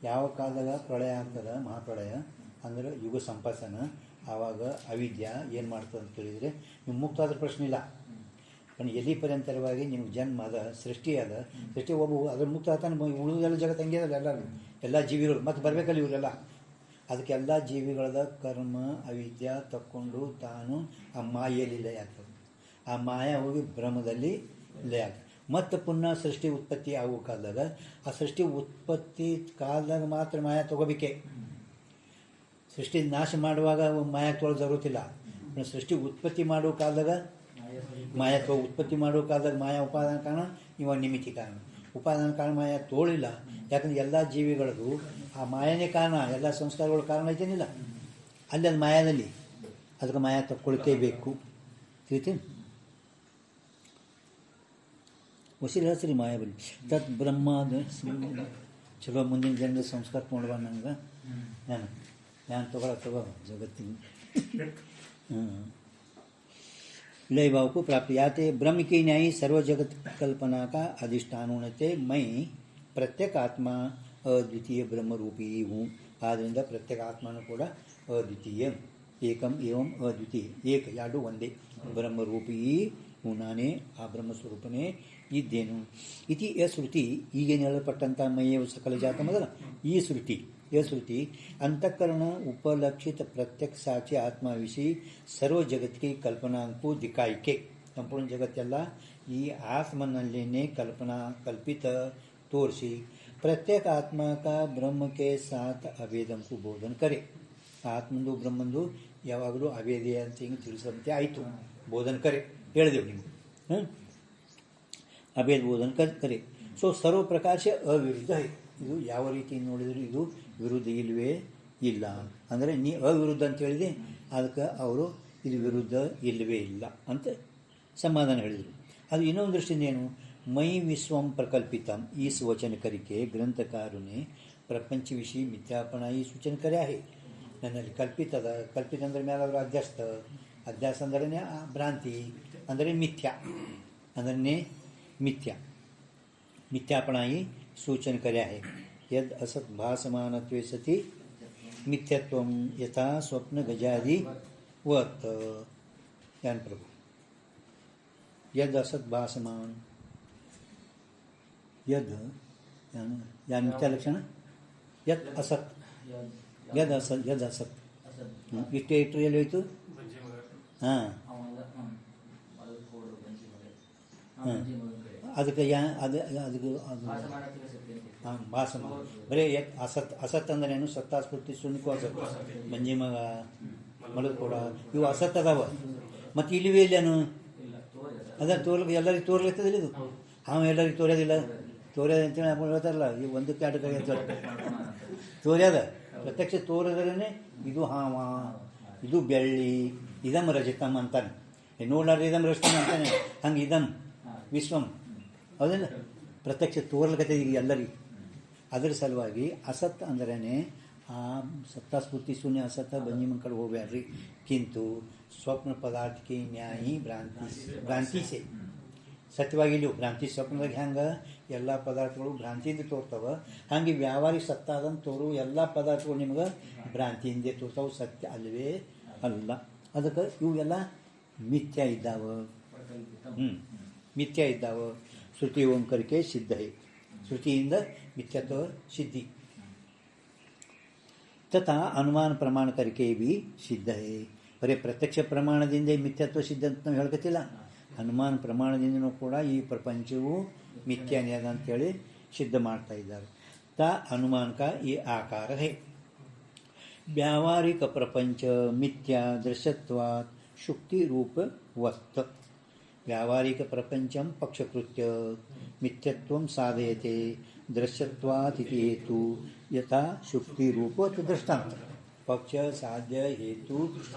Speaker 1: ಯಾವ ಕಾಲದಾಗ ಪ್ರಳಯ ಆಗ್ತದೆ, ಮಹಾಪ್ರಳಯ ಅಂದರೆ ಯುಗ ಸಂಪಾಸನ, ಆವಾಗ ಅವಿದ್ಯೆ ಏನು ಮಾಡ್ತದೆ ಅಂತ ಕೇಳಿದರೆ ನೀವು ಮುಕ್ತ ಆದ ಪ್ರಶ್ನೆ ಇಲ್ಲ. കാരണം ಎಲ್ಲಿ ಪರ್ಯಂತರವಾಗಿ ನಿಮ್ಗೆ ಜನ್ಮ ಅದ, ಸೃಷ್ಟಿ ಅದ, ಸೃಷ್ಟಿ ಒಬ್ಬ ಅದ್ರ ಮುಕ್ತ ಆಗ್ತಾನೆ. ಉಳಿದೆಲ್ಲ ಜಗತ್ತು ಹಂಗೆ ಅದಲ್ಲ, ಎಲ್ಲರೂ ಎಲ್ಲ ಜೀವಿಗಳು ಮತ್ತು ಬರಬೇಕಲ್ಲ ಇವರೆಲ್ಲ. ಅದಕ್ಕೆಲ್ಲ ಜೀವಿಗಳದ ಕರ್ಮ ಅವಿದ್ಯೆ ತಕ್ಕೊಂಡು ತಾನು ಆ ಮಾಯೆಯಲ್ಲಿ ಲಯ ಆಗ್ತದೆ. ಆ ಮಾಯ ಹೋಗಿ ಬ್ರಹ್ಮದಲ್ಲಿ ಲಯ ಆಗ್ತದೆ. ಮತ್ತು ಪುನಃ ಸೃಷ್ಟಿ ಉತ್ಪತ್ತಿ ಆಗೋ ಕಾಲದಾಗ ಆ ಸೃಷ್ಟಿ ಉತ್ಪತ್ತಿ ಕಾಲದಾಗ ಮಾತ್ರ ಮಾಯ ತಗೋಬೇಕೆ. ಸೃಷ್ಟಿ ನಾಶ ಮಾಡುವಾಗ ಮಾಯ ತೊಗೊಳ್ಳೋ ಜರುತ್ತಿಲ್ಲ. ಸೃಷ್ಟಿ ಉತ್ಪತ್ತಿ ಮಾಡೋ ಕಾಲದಾಗ ಮಾಯ ಉತ್ಪತ್ತಿ ಮಾಡೋ ಕಾಲದಾಗ ಮಾಯ ಉಪಾದಾನ ಕಾರಣ, ಇವಾಗ ನಿಮಿತ್ತಿ ಕಾರಣ. ಉಪಾದಾನ ಕಾರಣ ಮಾಯ ತೋಳಿಲ್ಲ. ಯಾಕಂದ್ರೆ ಎಲ್ಲ ಜೀವಿಗಳದು ಆ ಮಾಯನೇ ಕಾರಣ, ಎಲ್ಲ ಸಂಸ್ಕಾರಗಳ ಕಾರಣ ಐತೇನಿಲ್ಲ ಅಲ್ಲಿ ಅದು ಮಾಯದಲ್ಲಿ. ಅದಕ್ಕೆ ಮಾಯ ತಕ್ಕೊಳ್ತೇಬೇಕು. ತಿಳಿತಿ ವಸೀಲ ಹೆಸರಿ ಮಾಯ ಬಲಿ ತತ್ ಬ್ರಹ್ಮಾದ ಚಲೋ ಮುಂದಿನ ಜನರ ಸಂಸ್ಕಾರ ತೊಗೊಂಡ್ಬ. ನಂಗೆ ನಾನು ತಗೋ ಜಗತ್ತಿನ लय भाव को प्राप्त याते ब्रह्म की न्यायी सर्व जगत कल्पना का अधिष्ठान होने मैं प्रत्येक आत्मा अद्वितीय ब्रह्म रूपी हूँ. ಆದ್ದರಿಂದ ಪ್ರತ್ಯೇಕ ಆತ್ಮನೂ ಕೂಡ ಅದ್ವಿತೀಯ, ಏಕಂ ಏವಂ ಅದ್ವಿತೀಯ, ಏಕ ಎರಡು ಒಂದೇ, ಬ್ರಹ್ಮರೂಪಿ ಹೂ ನಾನೇ, ಆ ಬ್ರಹ್ಮಸ್ವರೂಪನೇ ಇದ್ದೇನು. ಇತಿ ಯ ಶ್ರುತಿ, ಈಗೇನು ಹೇಳಲ್ಪಟ್ಟಂಥ ಮೈಯೇವ ಸಕಲ ಜಾತ ಮೊದಲ ಈ ಶ್ರುತಿ, ಶ್ರುತಿ ಅಂತಃಕರಣ ಉಪಲಕ್ಷಿತ ಪ್ರತ್ಯಕ್ಷ ಸಾಕ್ಷಿ ಆತ್ಮವಿಷಿ ಸರ್ವ ಜಗತ್ತಿಗೆ ಕಲ್ಪನಾಂಕು ದಿಕ್ಕಾಯಿಕೆ. ಸಂಪೂರ್ಣ ಜಗತ್ತೆಲ್ಲ ಈ ಆತ್ಮನಲ್ಲೇನೆ ಕಲ್ಪಿತ ತೋರಿಸಿ ಪ್ರತ್ಯೇಕ ಆತ್ಮ का ब्रह्म के साथ अभेदಂ को ಬೋಧನ ಕರೆ. ಆತ್ಮಂದು ಬ್ರಹ್ಮಂದು ಯಾವಾಗಲೂ ಅಭೇದ ಅಂತ ಹಿಂಗೆ ತಿಳಿಸಂತೆ ಆಯಿತು, ಬೋಧನ ಕರೆ ಹೇಳಿದೆವು ನಿಮಗೆ. ಅಭೇದ ಬೋಧನ ಕರೆ. ಸೊ ಸರ್ವ ಪ್ರಕಾಶ ಅವಿರುದ್ಧ. ಇದು ಯಾವ ರೀತಿ ನೋಡಿದರೂ ಇದು ವಿರುದ್ಧ ಇಲ್ಲವೇ ಇಲ್ಲ. ಅಂದರೆ ನೀ ಅವಿರುದ್ಧ ಅಂತ ಹೇಳಿದೆ, ಅದಕ್ಕೆ ಅವರು ಇದು ವಿರುದ್ಧ ಇಲ್ಲವೇ ಇಲ್ಲ ಅಂತ ಸಮಾಧಾನ ಹೇಳಿದರು. ಅದು ಇನ್ನೊಂದು ದೃಷ್ಟಿಯಿಂದ ಏನು, ಮೈ ವಿಶ್ವಂ ಪ್ರಕಲ್ಪಿತಂ ಈ ವಚನಕರಿಕೆ ಗ್ರಂಥಕಾರನೇ ಪ್ರಪಂಚ ವಿಷಯ ಮಿಥ್ಯಾಪಣ ಈ ಸೂಚನೆ ಕರೆ आहे. ನನ್ನಲ್ಲಿ ಕಲ್ಪಿತದ, ಕಲ್ಪಿತ ಅಂದರೆ ಮೇಲೆ ಅವರು ಅಧ್ಯಾಸ ಅಂದ್ರೆ ಭ್ರಾಂತಿ ಅಂದರೆ ಮಿಥ್ಯಾ, ಅಂದ್ರೆ ಮಿಥ್ಯಾಪಣ ಈ ಸೂಚನೆ ಕರೆ आहे. यद असत भासमानत्वे सति मिथ्यत्वं यथा स्वप्न गजादि वत. ज्ञान प्रभु यद असत भासमान, यद यानी मिथ्या लक्षण, यद असत, यद असत, यद असत इष्टे ಎಲ್ಲಿ ಹೋಯ್ತು? ಹಾಂ ಅದಕ್ಕೆ ಅದಕ್ಕೆ ಭಾಸಮ ಬರೀ ಅಸತ್. ಅಸತ್ ಅಂದ್ರೆ ಏನು? ಸತ್ತ ಸ್ಫೂರ್ತಿ ಸುಣ್ಣಿಕೂ ಅಸತ್, ಮಂಜಿ ಮಗ ಮಲದ ಕೂಡ ಇವು ಅಸತ್ ಅದಾವ. ಮತ್ತು ಇಲ್ಲಿವೇ ಇಲ್ಲೇನು ಅದ ಎಲ್ಲರಿಗೂ ತೋರ್ಲಿರ್ತದಿಲ್ಲ. ಇದು ಹಾಂ ಎಲ್ಲರಿಗೂ ತೋರ್ಯೋದಿಲ್ಲ, ತೋರ್ಯೋದು ಅಂತೇಳಿ ಹೇಳ್ತಾರಲ್ಲ, ಈ ಒಂದಕ್ಕೆ ಎರಡು ಕೈ ಅಂತ ತೋರ್ಯದ ಪ್ರತ್ಯಕ್ಷ ತೋರಿದ್ರೇ ಇದು ಹಾವ, ಇದು ಬೆಳ್ಳಿ, ಇದಮ್ ರಜತಮ್ ಅಂತಾನೆ. ನೋಡ್ಲಾರ್ದು ಇದಮ್ ರಜತಮ್ ಅಂತಾನೆ, ಹಂಗೆ ಇದಮ್ ವಿಶ್ವಂ ಹೌದಿಲ್ಲ, ಪ್ರತ್ಯಕ್ಷ ತೋರ್ಲಕತ್ತೆ ಈಗ ಎಲ್ಲರಿಗೂ. ಅದರ ಸಲುವಾಗಿ ಅಸತ್ ಅಂದ್ರೇ ಆ ಸತ್ತಾಸ್ಫೂರ್ತಿ ಶೂನ್ಯ ಅಸತ್ತ ಬಂಜಿ ಕಡೆ ಹೋಗ್ಬೇಡ್ರಿ. ಕಿಂತು ಸ್ವಪ್ನ ಪದಾರ್ಥಕ್ಕೆ ನ್ಯಾಯಿ ಭ್ರಾಂತಿಸೆ ಸತ್ಯವಾಗಿಲ್ಲ. ಭ್ರಾಂತಿ ಸ್ವಪ್ನದಾಗ ಹೆಂಗೆ ಎಲ್ಲ ಪದಾರ್ಥಗಳು ಭ್ರಾಂತಿಯಿಂದ ತೋರ್ತಾವೆ, ಹಾಗೆ ವ್ಯಾವಹಾರಿಕ ಸತ್ತಾದಂತ ತೋರು ಎಲ್ಲ ಪದಾರ್ಥಗಳು ನಿಮ್ಗೆ ಭ್ರಾಂತಿಯಿಂದ ತೋರ್ತಾವೆ, ಸತ್ಯ ಅಲ್ಲವೇ ಅಲ್ಲ. ಅದಕ್ಕೆ ಇವೆಲ್ಲ ಮಿಥ್ಯ ಇದ್ದಾವೆ. ಮಿಥ್ಯ ಇದ್ದಾವೆ. ಶ್ರುತಿ ಓಂಕರಿಕೆ ಸಿದ್ಧ ಶ್ರುತಿಯಿಂದ ಮಿಥ್ಯತ್ವ ಸಿದ್ಧಿ. ತಥಾ ಅನುಮಾನ ಪ್ರಮಾಣ ಕರಿಕೆ ಬಿ ಸಿದ್ಧ ಬರೀ ಪ್ರತ್ಯಕ್ಷ ಪ್ರಮಾಣದಿಂದ ಮಿಥ್ಯತ್ವ ಸಿದ್ಧ ಅಂತ ನಾವು ಹೇಳ್ಕತ್ತಿಲ್ಲ. ಅನುಮಾನ ಪ್ರಮಾಣದಿಂದನೂ ಕೂಡ ಈ ಪ್ರಪಂಚವು ಮಿಥ್ಯಾನೇ ಅದ ಅಂತೇಳಿ ಸಿದ್ಧ ಮಾಡ್ತಾ ಇದ್ದಾರೆ. ತ ಅನುಮಾನ ಕಾ ಈ ಆಕಾರ ಹೇ. ವ್ಯಾವಹಾರಿಕ ಪ್ರಪಂಚ ಮಿಥ್ಯಾ ದೃಶ್ಯತ್ವಾತ್ ಶುಕ್ತಿ ರೂಪ ವಸ್ತು. ವ್ಯಾವಹಾರಿಕ ಪ್ರಪಂಚಂ ಪಕ್ಷಕೃತ್ಯ ಮಿಥ್ಯತ್ವಂ ಸಾಧಯತೆ ದೃಶ್ಯತ್ವಾತ್ ಇತಿ ಹೇತು ಯಥಾ ಶುಕ್ತಿ ರೂಪ ದೃಷ್ಟಾಂತ. ಪಕ್ಷ ಸಾಧ್ಯ ಹೇತು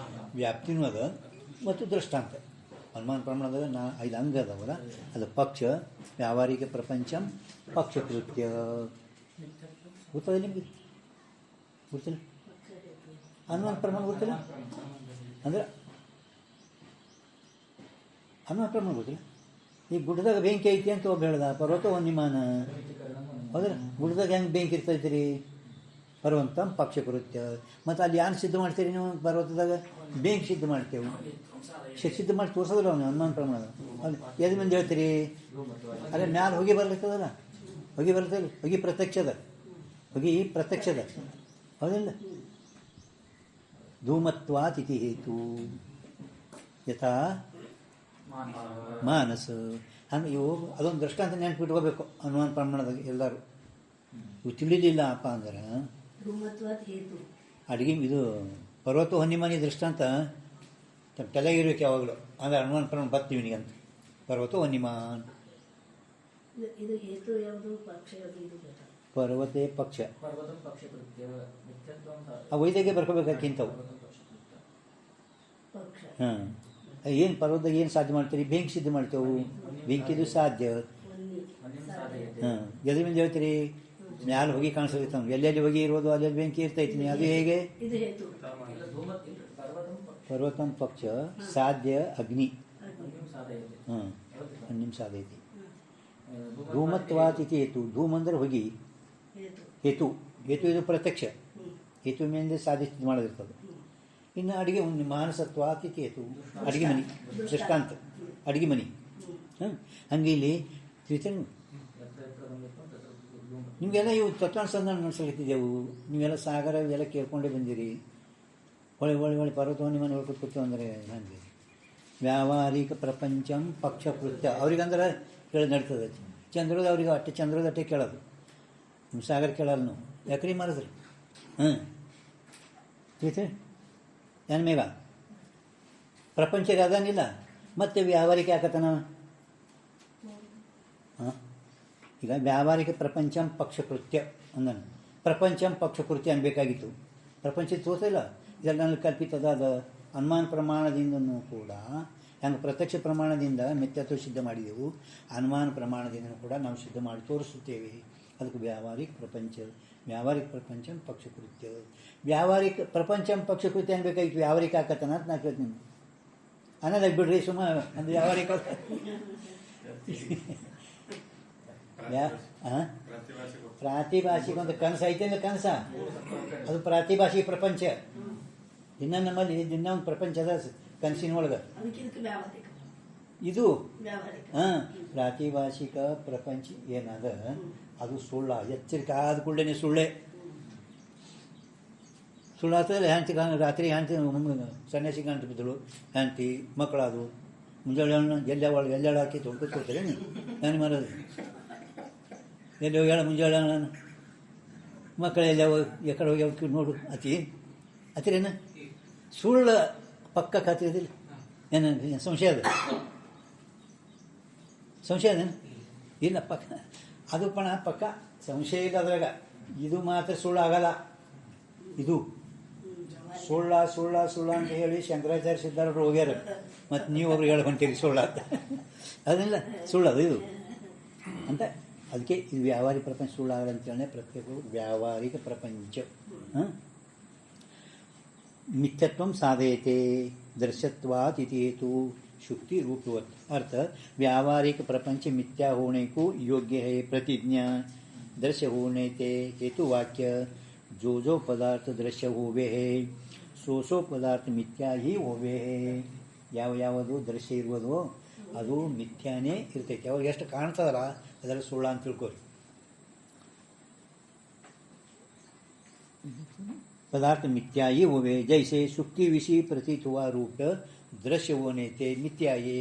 Speaker 1: ವ್ಯಾಪ್ತಿನೂ ಅದ ಮತ್ತು ದೃಷ್ಟಾಂತ. ಅನುಮಾನ ಪ್ರಮಾಣದಾಗ 5 ಅಂಗ ಅದಾವಲ್ಲ, ಅದು ಪಕ್ಷ, ವ್ಯಾವಹಾರಿಕ ಪ್ರಪಂಚಂ ಪಕ್ಷಕೃತ್ಯ. ಗೊತ್ತದ ನಿಮಗೆ? ಗೊತ್ತಿಲ್ಲ? ಅನುಮಾನ ಪ್ರಮಾಣ ಗೊತ್ತಿಲ್ಲ ಅಂದ್ರೆ ಅನುಮಾನ ಪ್ರಮಾಣ ಗೊತ್ತಿಲ್ಲ. ಈ ಗುಡ್ಡದಾಗ ಬೆಂಕಿ ಐತಿ ಅಂತ ಒಬ್ಬ ಹೇಳ್ದ, ಪರ್ವತ ವನ್ಯಮಾನ. ಹೌದ್ರ? ಗುಡ್ಡದಾಗ ಹೆಂಗೆ ಬೆಂಕಿ ಇರ್ತೈತಿ ರೀ? ಪರ್ವಂತಂ ಪಕ್ಷಕೃತ್ಯ. ಮತ್ತು ಅಲ್ಲಿ ಏನು ಸಿದ್ಧ ಮಾಡ್ತೀರಿ ನೀವು? ಪರ್ವತದಾಗ ಬೆಂಕಿ ಸಿದ್ಧ ಮಾಡ್ತೇವೆ, ಸಿದ್ಧ ಮಾಡಿ ತೋರಿಸೋದಿಲ್ಲ ಅವನು ಅನುಮಾನ ಪ್ರಮಾಣ. ಅಲ್ಲಿ ಎದು ಮಂದಿ ಹೇಳ್ತೀರಿ? ಅಲ್ಲೇ ಮ್ಯಾಲೆ ಹೊಗೆ ಬರ್ಲಿಕ್ಕದಲ್ಲ, ಹೊಗೆ ಬರ್ತಲ್ಲ, ಹೊಗೆ ಪ್ರತ್ಯಕ್ಷದ, ಹೊಗೆ ಪ್ರತ್ಯಕ್ಷದ, ಹೌದಿಲ್ಲ? ಧೂಮತ್ವಾತ್ ಇತಿ ಹೇತು ಯಥಾ ಮಾನಸ. ಹಂಗೆ ಇವು ಅದೊಂದು ದೃಷ್ಟಾಂತ ನೆನಪಿಟ್ಕೋಬೇಕು ಅನುಮಾನ ಪ್ರಮಾಣದಾಗ ಎಲ್ಲರೂ. ಇವು ತಿಳಿಲಿಲ್ಲ ಅಪ್ಪ ಅಂದ್ರೆ ಅಡುಗೆ ಇದು ಪರ್ವತ ಹೊನ್ನಿಮಾನಿ ದೃಷ್ಟಾಂತ ತಲೆಗಿರ್ಬೇಕು ಯಾವಾಗಲೂ. ಅಂದರೆ ಅನುಮಾನ ಪ್ರಮಾಣ ಬರ್ತೀವಿ ನಿಗಂತ. ಪರ್ವತ ಹೊನ್ನಿಮಾನ್ ಪರ್ವತೆ ಪಕ್ಷ ಆ ವೈದ್ಯಗೆ ಬರ್ಕೋಬೇಕಾಗಿಂತವು. ಹಾಂ, ಏನು ಪರ್ವತದಾಗ ಏನು ಸಾಧ್ಯ ಮಾಡ್ತೀರಿ? ಬೆಂಕಿ ಸಿದ್ಧ ಮಾಡ್ತೇವೆ, ಬೆಂಕಿದು ಸಾಧ್ಯ. ಹಾಂ, ಎದ್ರ ಮೇಲೆ ಹೇಳ್ತೀರಿ? ಮ್ಯಾಲೆ ಹೋಗಿ ಕಾಣಿಸ್ತೈತೆ ನಮ್ಗೆ. ಎಲ್ಲೆಲ್ಲಿ ಹೋಗಿ ಇರೋದು ಅಲ್ಲೆಲ್ಲಿ ಬೆಂಕಿ ಇರ್ತೈತಿ. ಅದು ಹೇಗೆ? ಪರ್ವತಂ ಪಕ್ಷ ಸಾಧ್ಯ ಅಗ್ನಿ. ಹಾಂ, ನಿಮ್ಮ ಸಾಧೈತಿ. ಧೂಮತ್ವಾತ್ ಇತಿ ಹೇತು. ಧೂಮ್ ಅಂದ್ರೆ ಹೊಗಿ, ಹೇತು. ಹೇತು ಇದು ಪ್ರತ್ಯಕ್ಷ. ಹೇತು ಮೇಲೆ ಸಾಧಿಸಿ ಮಾಡೋದಿರ್ತದೆ. ಇನ್ನು ಅಡುಗೆ ಮಾನಸತ್ವಾತ್ ಇತಿ ಹೇತು. ಅಡುಗೆ ಮನೆ ದೃಷ್ಟಾಂತ, ಅಡುಗೆ ಮನೆ. ಹಾಂ, ಹಂಗೆ ಇಲ್ಲಿ ತಿಳಿತೇನೆ. ನಿಮಗೆಲ್ಲ ಇವು ತತ್ವಾನುಸಂಧಾನ ನಡೆಸಲಿಕ್ಕಿದ್ದೆವು. ನೀವೆಲ್ಲ ಸಾಗರ ಇವೆಲ್ಲ ಕೇಳ್ಕೊಂಡೇ ಬಂದಿರಿ. ಒಳ್ಳೆ ಪರ್ವತವನ್ನು ಮನೆ ಹೊಡ್ಕೊತ ಕೂತು ಅಂದರೆ ಹಂಗೆ. ವ್ಯಾವಹಾರಿಕ ಪ್ರಪಂಚಂ ಪಕ್ಷಕೃತ್ಯ. ಅವ್ರಿಗಂದ್ರೆ ಕೇಳಿ ನಡ್ತದೆ. ಚಂದ್ರದ ಅವ್ರಿಗೆ ಅಟ್ಟೆ ಚಂದ್ರದ ಅಟ್ಟೆ ಕೇಳೋದು. ನಿಮ್ಮ ಸಾಗರ ಕೇಳಲ್ಲ ನಾವು. ಯಾಕ್ರಿ ಮಾಡಿದ್ರಿ? ಹಾಂ, ತಿಳಿತೇನೆ. ಏನು ಮೇಗ ಪ್ರಪಂಚ ಅದಾನಿಲ್ಲ, ಮತ್ತೆ ವ್ಯಾವಹಾರಿಕ ಯಾಕತನ? ಹಾಂ, ಈಗ ವ್ಯಾವಹಾರಿಕ ಪ್ರಪಂಚಂ ಪಕ್ಷಕೃತ್ಯ ಅಂದನು. ಪ್ರಪಂಚಂ ಪಕ್ಷಕೃತ್ಯ ಅನ್ಬೇಕಾಗಿತ್ತು. ಪ್ರಪಂಚ ತೋರಿಸಿಲ್ಲ, ಇದೆಲ್ಲ ನನಗೆ ಕಲ್ಪಿತದ. ಅದು ಅನುಮಾನ ಪ್ರಮಾಣದಿಂದನೂ ಕೂಡ ಹೆಂಗೆ ಪ್ರತ್ಯಕ್ಷ ಪ್ರಮಾಣದಿಂದ ಮಿಥ್ಯತ್ವ ಸಿದ್ಧ ಮಾಡಿದೆವು, ಅನುಮಾನ ಪ್ರಮಾಣದಿಂದನೂ ಕೂಡ ನಾವು ಸಿದ್ಧ ಮಾಡಿ ತೋರಿಸುತ್ತೇವೆ. ಅದಕ್ಕೆ ವ್ಯಾವಹಾರಿಕ ಪ್ರಪಂಚಂ ಪಕ್ಷಕೃತ್ಯ. ವ್ಯಾವಹಾರಿಕ ಪ್ರಪಂಚಂ ಪಕ್ಷಕೃತ್ಯ ಅನ್ಬೇಕಾಗಿತ್ತು. ವ್ಯಾವಹಾರಿಕ ಆಕತನ ಅಂತ ನಾ ಕೇಳ್ತೀನಿ. ಅನ್ನೋದಾಗ ಬಿಡ್ರಿ ಸುಮ್ಮ. ಅಂದ್ರೆ ವ್ಯಾವಹಾರಿಕ ಪ್ರಾತಿಭಾಷಿಕ ಅಂತ ಕನಸ ಐತೆ. ಕನಸ ಅದು ಪ್ರಾತಿಭಾಷಿಕ ಪ್ರಪಂಚ. ದಿನ ನಮ್ಮಲ್ಲಿ ದಿನ ಒಂದು ಪ್ರಪಂಚ ಅದ ಕನಸಿನ ಒಳಗೆ. ಇದು ಹಾಂ, ಪ್ರಾತಿಭಾಷಿಕ ಪ್ರಪಂಚ ಏನದ ಅದು ಸುಳ್ಳ. ಎಚ್ಚರಿಕೆ ಆದ ಕೂಡಲೇ ಸುಳ್ಳೇ. ಸುಳ್ಳಾಗ್ತದೆ. ಹೆಂಡತಿ ರಾತ್ರಿ ಹೆಂಡತಿ ಸನ್ಯಾಸಿ ಗಂಟು ಬಿದ್ದಳು, ಹೆಂಡತಿ ಮಕ್ಕಳದು. ಮುಂಜಾನೆ ಎಲ್ಲೆಳ ಹಾಕಿ ತೊಳ್ಕೊತಾರೆ. ನಾನು ಮಾಡೋದು ಎಲ್ಲಿ ಹೋಗ್ಯಾಳ ಮುಂಜಾನೆ ನಾನು ಮಕ್ಕಳೆಲ್ಲ ಎಕಡೆ ಹೋಗಿ ನೋಡು ಹತ್ತಿರೇನ ಸುಳ್ಳು ಪಕ್ಕ ಖಾತಿರೋದಿಲ್ಲ. ಏನು ಸಂಶಯ ಅದೇನು? ಇಲ್ಲ ಪಕ್ಕ ಅದು ಪಕ್ಕ ಸಂಶಯ ಇಲ್ಲ ಅದ್ರಾಗ. ಇದು ಮಾತ್ರ ಸುಳ್ಳು ಆಗಲ್ಲ. ಇದು ಸುಳ್ಳ ಅಂತ ಹೇಳಿ ಶಂಕರಾಚಾರ್ಯ ಸಿದ್ಧಾರೂಢರು ಹೋಗ್ಯಾರ. ಮತ್ತು ನೀವು ಒಬ್ರು ಹೇಳ್ಕೊಂತೀರಿ ಸುಳ್ಳ ಅಂತ. ಅದೆಲ್ಲ ಸುಳ್ಳದು ಇದು ಅಂತ. ಅದಕ್ಕೆ ಇದು ವ್ಯಾವಹಾರಿಕ ಪ್ರಪಂಚ ಸುಳ್ಳಾಗಲ್ಲ ಅಂತೇಳಿ ಪ್ರತ್ಯೇಕ ವ್ಯಾವಹಾರಿಕ ಪ್ರಪಂಚ मिथ्यत्वं साधयते दृश्यत्वात् इति हेतु शुक्ति रूपवत अर्थ व्यावहारिक प्रपंच मिथ्या होने को योग्य है प्रतिज्ञा दृश्य होने ते हेतु वाक्य जो पदार्थ दृश्य होवे है सो पदार्थ मिथ्या ही होवे है ಯಾವುದು ದೃಶ್ಯ ಇರುವುದೋ ಅದು ಮಿಥ್ಯಾನೇ ಇರ್ತೈತೆ ಅವ್ರಿಗೆ ಎಷ್ಟು ಕಾಣ್ತದಲ್ಲ ಅದರ ಸುಳ್ಳ ಅಂತ ತಿಳ್ಕೊರಿ पदार्थ मिथ्या ही होवे जैसे सुक्ति विषय प्रतीत हुआ रूप दृश्य होने थे मिथ्या ये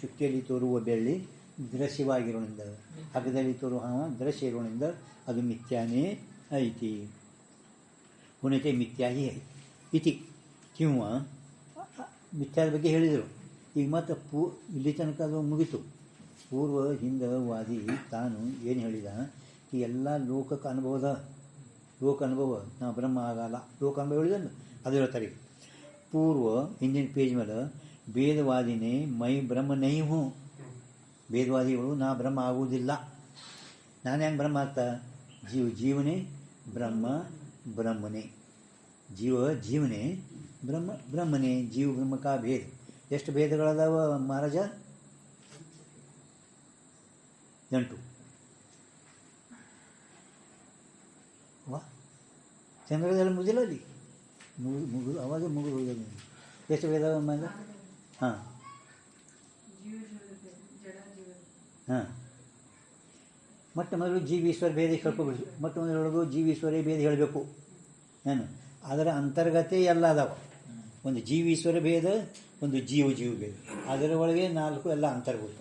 Speaker 1: ಶುಕ್ತಿಯಲ್ಲಿ ತೋರುವ ಬೆಳ್ಳಿ ದೃಶ್ಯವಾಗಿರೋದ್ರಿಂದ ಹಗ್ಗದಲ್ಲಿ ತೋರುವ ಹಾವ ದೃಶ್ಯ ಇರೋದ್ರಿಂದ ಅದು ಮಿಥ್ಯಾನೇ ಐತಿ ಹುಣತೆ ಮಿಥ್ಯಾಹಿ ಇತಿ ಕಿಂವ ಮಿಥ್ಯಾದ ಬಗ್ಗೆ ಹೇಳಿದರು ಈಗ ಮತ್ತೆ ಇಲ್ಲಿ ತನಕ ಅದು ಮುಗಿತು ಪೂರ್ವ ಹಿಂದೆ ವಾದಿ ತಾನು ಏನು ಹೇಳಿದ ಈ ಎಲ್ಲ ಲೋಕಕ್ಕೆ ಅನುಭವದ ಲೋಕ ಅನುಭವ ನಾ ಬ್ರಹ್ಮ ಆಗಲ್ಲ ಲೋಕ ಅನುಭವ ಹೇಳಿದನು ಅದು ಹೇಳ್ತಾರೆ ಪೂರ್ವ ಹಿಂದಿನ ಪೇಜ್ ಮೇಲೆ ಭೇದವಾದಿನೇ ಮೈ ಬ್ರಹ್ಮ ನೈ ಹೂँ ಭೇದವಾದಿಗಳು ನಾ ಬ್ರಹ್ಮ ಆಗುವುದಿಲ್ಲ ನಾನು ಹೆಂಗೆ ಬ್ರಹ್ಮ ಆಗ್ತಾ ಜೀವನೇ ಬ್ರಹ್ಮ ಬ್ರಹ್ಮನೇ ಜೀವನೇ ಬ್ರಹ್ಮ ಬ್ರಹ್ಮನೇ ಜೀವ ಬ್ರಹ್ಮ ಕಾ ಭೇದ ಎಷ್ಟು ಭೇದಗಳದಾವ ಮಹಾರಾಜ 8 ವಾ ಚಂದ್ರದಲ್ಲಿ ಮುಗಿದಿಲ್ಲ ಅಲ್ಲಿ ಮುಗಿದು ಅವಾಗ ಮುಗಿದು ಹೋಗೋದು ಎಷ್ಟು ಭೇದ ಮೇಲೆ ಹಾಂ ಹಾಂ ಮೊಟ್ಟ ಮೊದಲು ಜೀವೀಶ್ವರ ಭೇದ ಹೇಳ್ಕೊಬಿಡ್ತು ಮೊಟ್ಟ ಮೊದಲು ಹೇಳೋದು ಜೀವೀಶ್ವರೇ ಭೇದ ಹೇಳಬೇಕು ಏನು ಅದರ ಅಂತರ್ಗತೆ ಎಲ್ಲ ಅದಾವ ಒಂದು ಜೀವೀಶ್ವರ ಭೇದ ಒಂದು ಜೀವ ಭೇದ ಅದರ ಒಳಗೆ 4 ಎಲ್ಲ ಅಂತರ್ಭೂತ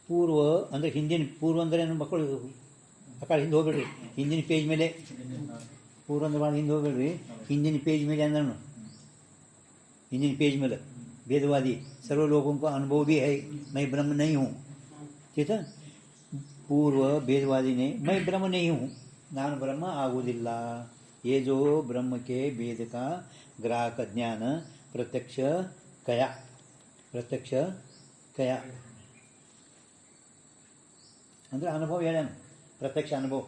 Speaker 1: ಪೂರ್ವ ಅಂದರೆ ಹಿಂದಿನ ಪೂರ್ವ ಅಂದರೆ ನನ್ನ ಮಕ್ಕಳು ಅಕಾಳ ಹಿಂದೆ ಹೋಗ್ಬೇಡ್ರಿ ಹಿಂದಿನ ಪೇಜ್ ಮೇಲೆ ಪೂರ್ವ ಅಂದ್ರೆ ಭಾಳ ಹಿಂದೆ ಹೋಗ್ಬೇಡ್ರಿ ಹಿಂದಿನ ಪೇಜ್ ಮೇಲೆ ಅಂದ್ರೂ ಹಿಂದಿನ ಪೇಜ್ ಮೇಲೆ भेदवादी सर्व लोगों को अनुभव भी है मैं ब्रह्म नहीं हूँ ठीक है पूर्व भेदवादी ने मैं ब्रह्म नहीं हूँ नान ब्रह्म आगुदिल्ल ये जो ब्रह्म के भेद का ग्राहक ज्ञान प्रत्यक्ष कया ಅಂದರೆ ಅನುಭವ ಹೇಳೋಣ ಪ್ರತ್ಯಕ್ಷ ಅನುಭವ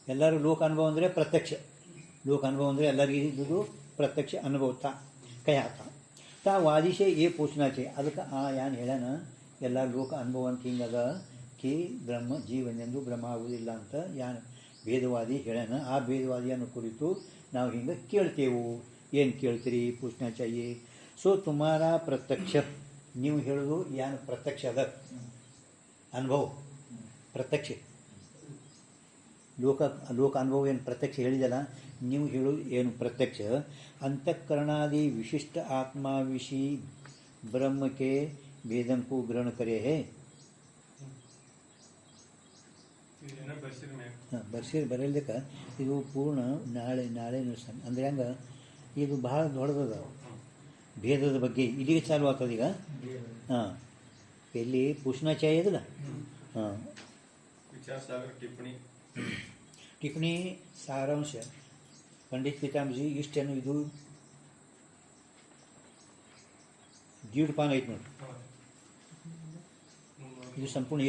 Speaker 1: ಎಲ್ಲರೂ ಲೋಕ ಅನುಭವ ಅಂದರೆ ಪ್ರತ್ಯಕ್ಷ ಲೋಕ ಅನುಭವ ಅಂದರೆ ಎಲ್ಲರಿಗೂ ಇದ್ದುದು ಪ್ರತ್ಯಕ್ಷ ಅನುಭವ ಕಯಾತ ತಾ ವಾದಿಶೆ ಏ ಪೂछना चाहिए ಅದಕ್ಕೆ ಯಾನು ಹೇಳೋಣ ಎಲ್ಲ ಲೋಕ ಅನುಭವ ಅಂತ ಹಿಂಗದ ಕಿ ಬ್ರಹ್ಮ ಜೀವನೆಂದು ಬ್ರಹ್ಮ ಆಗುವುದಿಲ್ಲ ಅಂತ ಯಾನು ಭೇದವಾದಿ ಹೇಳೋಣ ಆ ಭೇದವಾದಿಯನ್ನು ಕುರಿತು ನಾವು ಹಿಂಗೆ ಕೇಳ್ತೇವು ಏನು ಕೇಳ್ತೀರಿ ಪೂछना चाहिए ಸೊ ತುಮಾರ ಪ್ರತ್ಯಕ್ಷ ನೀವು ಹೇಳೋದು ಯಾನು ಪ್ರತ್ಯಕ್ಷ ಅದ ಅನುಭವ ಪ್ರತ್ಯಕ್ಷ ಲೋಕ ಅನುಭವ ಏನು ಪ್ರತ್ಯಕ್ಷ ಹೇಳಿದಲ್ಲ ನೀವು ಹೇಳೋದು ಏನು ಪ್ರತ್ಯಕ್ಷ अंतःकरणादि विशिष्ट आत्मा विषी ब्रह्म के भेदन को ग्रहण करे है ಬರ್ಸಿರ್ ಬರಲಿಕ್ಕ ಇದು ಪೂರ್ಣ ನಾಳೆ ಅಂದರೆ ಹಂಗೆ ಇದು ಭಾಳ ದೊಡ್ಡದ ಭೇದದ ಬಗ್ಗೆ ಇಲ್ಲಿಗೆ ಚಾಲು ಆಗ್ತದೆ ಈಗ ಹಾಂ ಎಲ್ಲಿ ಪೂछना चाहिए ಇದಲ್ಲ ಹಾಂ ಟಿಪ್ಪಣಿ ಸಾರಾಂಶ पंडित पितामजी इष्टेनु ಇದು 1.5 ಪಾನ ಐತೆ ನೋಡಿ ಇದು ಸಂಪೂರ್ಣ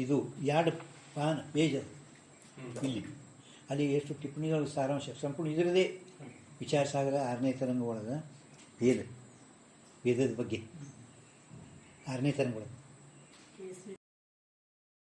Speaker 1: ಇದು 2 ಪಾನ ಪೇಜ್ ಇಲ್ಲಿ ಅಲ್ಲಿ ಎಷ್ಟು ಟಿಪ್ಪಣಿಗಳು ಸಾರಾಂಶ ಸಂಪೂರ್ಣ ಇದರದೇ ವಿಚಾರ ಸಾಗರ 6ನೇ ತರಂಗ ಒಳಗೆ ಭೇದದ ಬಗ್ಗೆ 6ನೇ ತರಂಗ ಒಳಗೆ